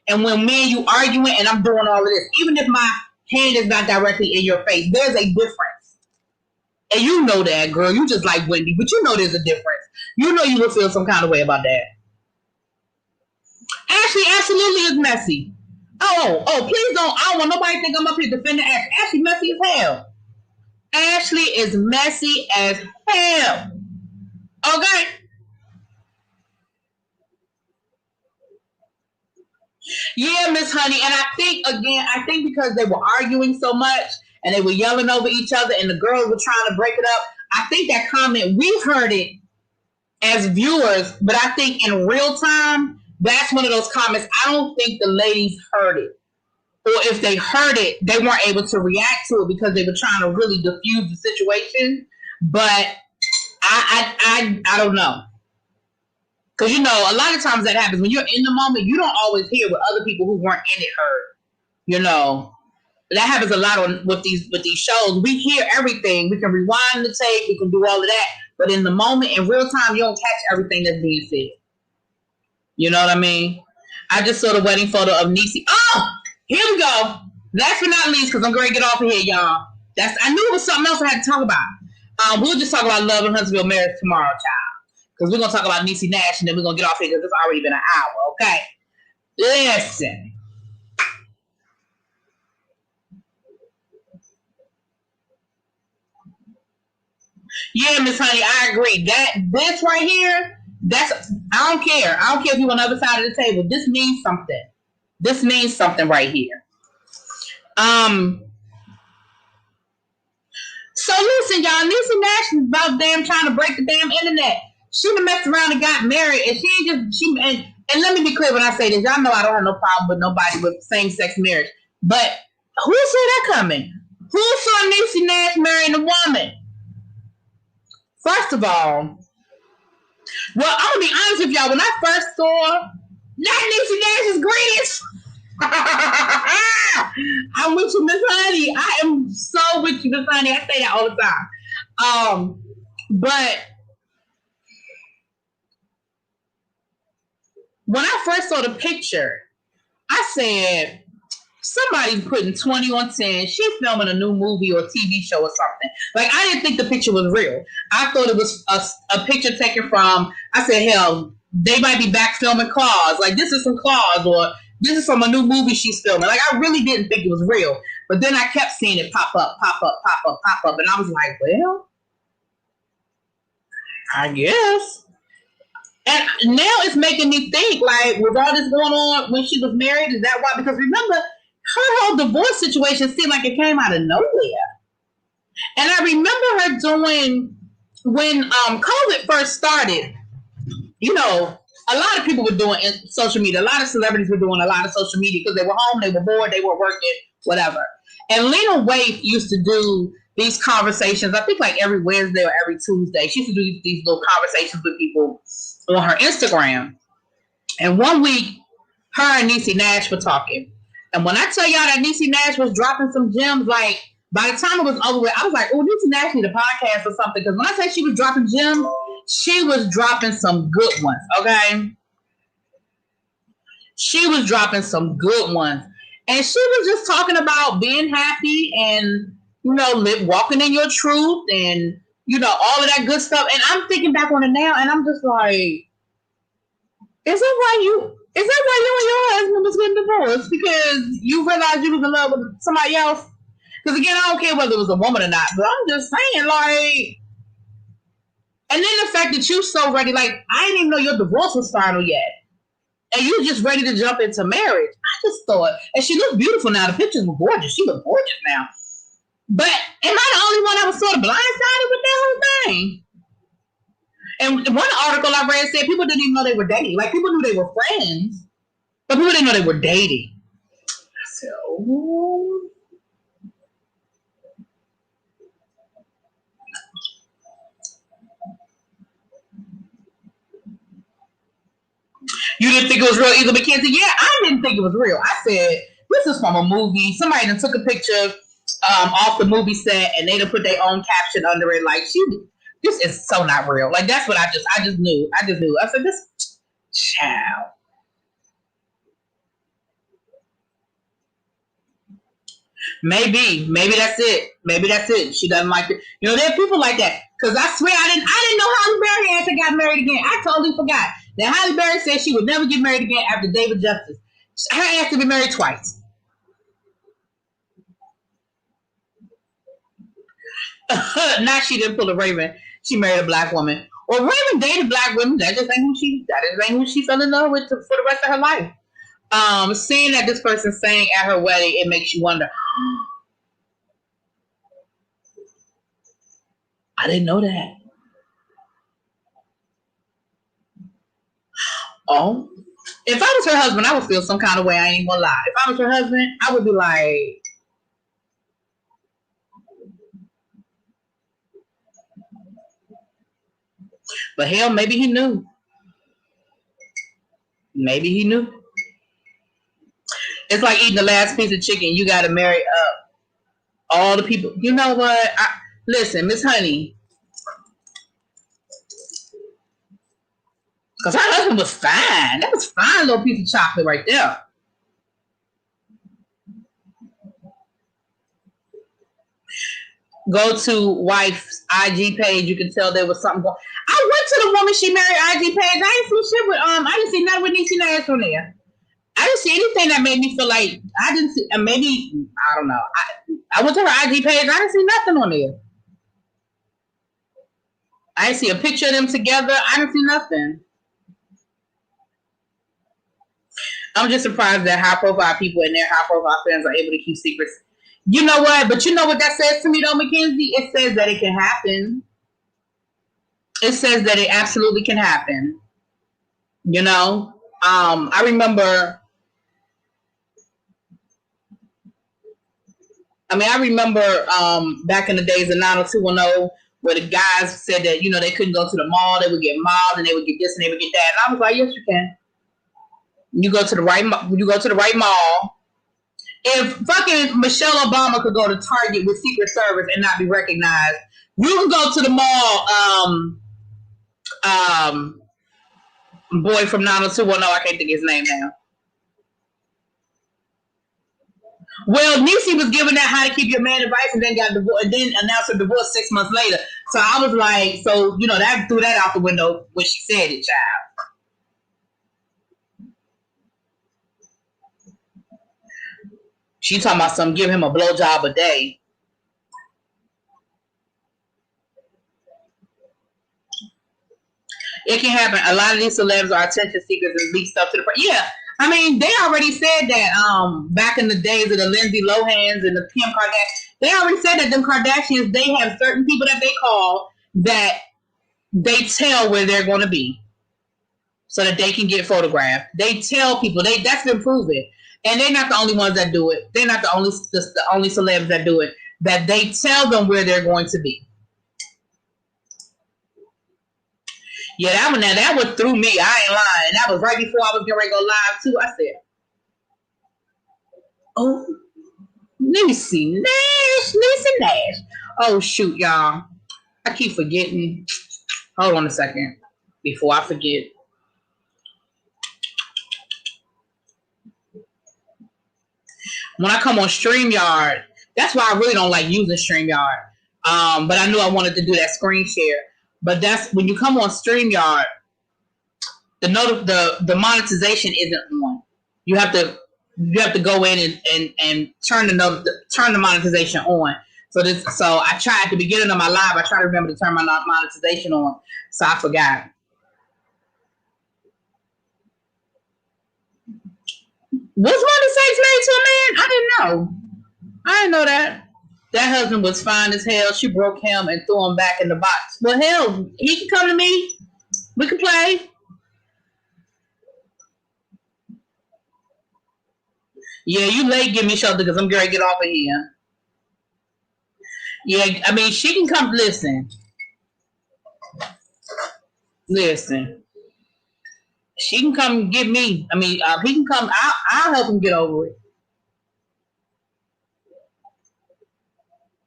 and when me and you arguing and I'm doing all of this. Even if my hand is not directly in your face, there's a difference. And you know that, girl. You just like Wendy, but you know there's a difference. You know you will feel some kind of way about that. Ashley absolutely is messy. Please don't. I don't want nobody to think I'm up here defending Ashley. Ashley messy as hell. Ashley is messy as hell. Okay? Yeah, Miss Honey. And I think because they were arguing so much and they were yelling over each other and the girls were trying to break it up, I think that comment, we've heard it as viewers, but I think in real time, that's one of those comments I don't think the ladies heard it. Or if they heard it, they weren't able to react to it because they were trying to really diffuse the situation. But I don't know. Because, you know, a lot of times that happens. When you're in the moment, you don't always hear what other people who weren't in it heard. You know, that happens a lot with these shows. We hear everything. We can rewind the tape. We can do all of that. But in the moment, in real time, you don't catch everything that's being said. You know what I mean? I just saw the wedding photo of Niecy. Oh, here we go. Last but not least, because I'm going to get off of here, y'all. I knew it was something else I had to talk about. We'll just talk about love and Huntsville marriage tomorrow, child. Because we're going to talk about Niecy Nash, and then we're going to get off here because it's already been an hour, okay? Listen. Yeah, Miss Honey, I agree. This right here, I don't care. I don't care if you're on the other side of the table. This means something. This means something right here. So listen, y'all, Niecy Nash is about damn trying to break the damn internet. She done messed around and got married, and and let me be clear when I say this. Y'all know I don't have no problem with nobody with same-sex marriage. But who saw that coming? Who saw Niecy Nash marrying a woman? First of all, well, I'm gonna be honest with y'all. When I first saw that Niecy Nash is greatest, I'm with you, Miss Honey. I am so with you, Miss Honey. I say that all the time. But when I first saw the picture, I said, somebody's putting 20 on 10. She's filming a new movie or TV show or something. Like, I didn't think the picture was real. I thought it was a picture taken from, I said, hell, they might be back filming Claws. Like, this is some Claws, or this is from a new movie she's filming. Like, I really didn't think it was real. But then I kept seeing it pop up. And I was like, well, I guess. And now it's making me think, like, with all this going on when she was married, is that why? Because remember, her whole divorce situation seemed like it came out of nowhere. And I remember her doing, when COVID first started, you know, a lot of people were doing social media. A lot of celebrities were doing a lot of social media because they were home, they were bored, they were working, whatever. And Lena Waithe used to do these conversations, I think like every Wednesday or every Tuesday. She used to do these little conversations with people on her Instagram. And one week, Her and Niecy Nash were talking. And when I tell y'all that Niecy Nash was dropping some gems, like by the time it was over with, I was like, oh, Niecy Nash need a podcast or something. Because when I say she was dropping gems, she was dropping some good ones, okay? She was dropping some good ones. And she was just talking about being happy and, walking in your truth and, all of that good stuff. And I'm thinking back on it now and I'm just like, is that why you and your husband was getting divorced? Because you realized you was in love with somebody else? Because again, I don't care whether it was a woman or not, but I'm just saying, like, and then the fact that you so ready, like, I didn't even know your divorce was final yet. And you just ready to jump into marriage. I just thought, and she looked beautiful now. The pictures were gorgeous. She looked gorgeous now. But am I the only one that was sort of blindsided with that whole thing? And one article I read said people didn't even know they were dating. Like, people knew they were friends, but people didn't know they were dating. I said, oh. You didn't think it was real either, Mackenzie? Yeah, I didn't think it was real. I said, this is from a movie. Somebody done took a picture off the movie set and they done put their own caption under it. Like, this is so not real. Like, that's what I just knew. I said, this child. Maybe that's it. Maybe that's it. She doesn't like it. There are people like that. Because I swear I didn't know Halle Berry actually got married again. I totally forgot that Halle Berry said she would never get married again after David Justice. Her ass to be married twice. Now she didn't pull a Raven. She married a black woman. Well, Raven dated black women. That just ain't who she fell in love with for the rest of her life. Seeing that this person sang at her wedding, it makes you wonder. I didn't know that. Oh, if I was her husband, I would feel some kind of way. I ain't gonna lie. If I was her husband, I would be like, but hell, maybe he knew. Maybe he knew. It's like eating the last piece of chicken. You got to marry all the people. You know what? Listen, Miss Honey, because her husband was fine. That was fine, little piece of chocolate right there. Go to wife's IG page. You can tell there was something going. I went to the woman she married IG page. I didn't see shit with I didn't see nothing with Niecy Nash on there. I didn't see anything that made me feel like I didn't see. Maybe I don't know. I went to her IG page. I didn't see nothing on there. I didn't see a picture of them together. I didn't see nothing. I'm just surprised that high profile people and their high profile fans are able to keep secrets. You know what? But you know what that says to me though, Mackenzie? It says that it can happen. It says that it absolutely can happen. I remember. I remember back in the days of 90210 where the guys said that they couldn't go to the mall, they would get mauled, and they would get this and they would get that, and I was like, yes, you can. You go to the right mall. If fucking Michelle Obama could go to Target with Secret Service and not be recognized, you can go to the mall. Boy from 90210, I can't think of his name now. Well, Niecy was giving that how to keep your man advice and then got divorced and then announced her divorce 6 months later. So I was like, that threw that out the window when she said it, child. She talking about some give him a blowjob a day. It can happen. A lot of these celebs are attention seekers and leak stuff to the press. Yeah. They already said that back in the days of the Lindsay Lohans and the Kim Kardashians, they already said that them Kardashians, they have certain people that they call that they tell where they're going to be so that they can get photographed. They tell people, that's been proven. And they're not the only ones that do it. They're not the only celebs that do it, that they tell them where they're going to be. Yeah, that one. Now that was through me. I ain't lying. That was right before I was getting ready to go live too. I said, "Oh, Niecy Nash, Niecy Nash." Oh shoot, y'all! I keep forgetting. Hold on a second before I forget. When I come on StreamYard, that's why I really don't like using StreamYard. But I knew I wanted to do that screen share. But that's when you come on StreamYard, the monetization isn't on. You have to go in and turn the monetization on. So I try at the beginning of my live, I try to remember to turn my monetization on. So I forgot. Was Wanda Sykes married to a man? I didn't know. I didn't know that. That husband was fine as hell. She broke him and threw him back in the box. Well, hell, he can come to me. We can play. Yeah, you late give me shelter because I'm going to get off of here. Yeah, I mean, she can come. Listen. She can come get me. I mean, he can come. I'll help him get over it.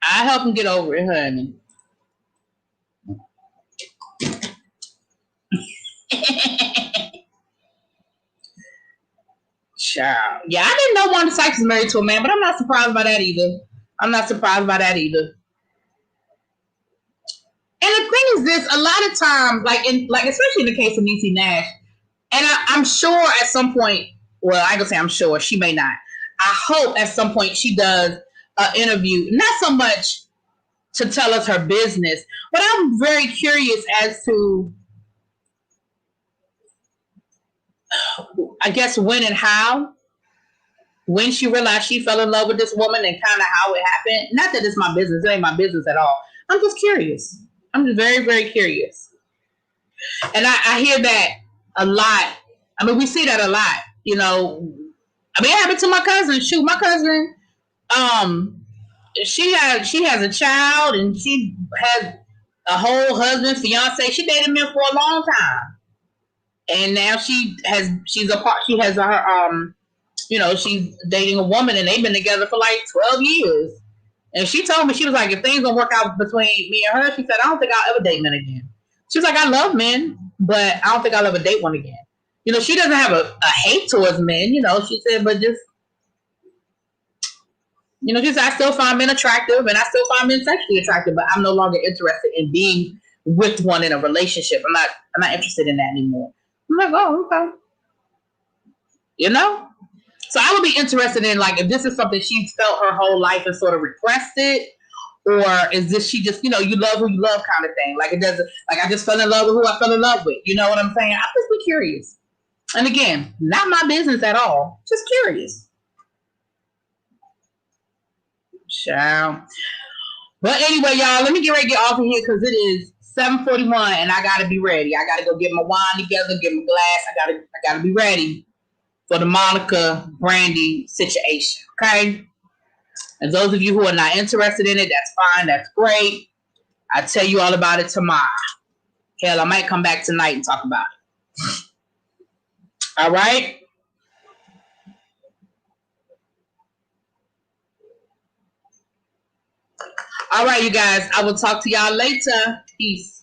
I'll help him get over it, honey. Child. Yeah, I didn't know Wanda Sykes is married to a man, but I'm not surprised by that either. I'm not surprised by that either. And the thing is this, a lot of times, especially in the case of Niecy Nash, and I'm sure at some point, well, I ain't gonna say I'm sure, she may not. I hope at some point she does an interview, not so much to tell us her business, but I'm very curious as to, I guess, when and how, when she realized she fell in love with this woman and kind of how it happened. Not that it's my business, it ain't my business at all. I'm just curious. I'm just very, very curious. And I hear that a lot. I mean, we see that a lot. You know, I mean, it happened to my cousin. Shoot, my cousin, um, she has a child and she has a whole husband, fiance. She dated him for a long time, and now she has her she's dating a woman and they've been together for like 12 years. And she told me, she was like, if things don't work out between me and her, she said, I don't think I'll ever date men again. She was like, I love men, but I don't think I'll ever date one again. She doesn't have a hate towards men, she said, but just, she said, I still find men attractive and I still find men sexually attractive, but I'm no longer interested in being with one in a relationship. I'm not interested in that anymore. I'm like, oh, okay. So I would be interested in, like, if this is something she's felt her whole life and sort of repressed it, or is this she just, you love who you love kind of thing. Like, it doesn't, like, I just fell in love with who I fell in love with. You know what I'm saying? I'll just be curious. And again, not my business at all. Just curious. Ciao. But anyway, y'all, let me get ready to get off of here because it is 7:41 and I gotta be ready. I gotta go get my wine together, get my glass. I gotta be ready for the Monica Brandy situation. Okay. And those of you who are not interested in it, that's fine. That's great. I'll tell you all about it tomorrow. Hell, I might come back tonight and talk about it. All right. All right, you guys. I will talk to y'all later. Peace.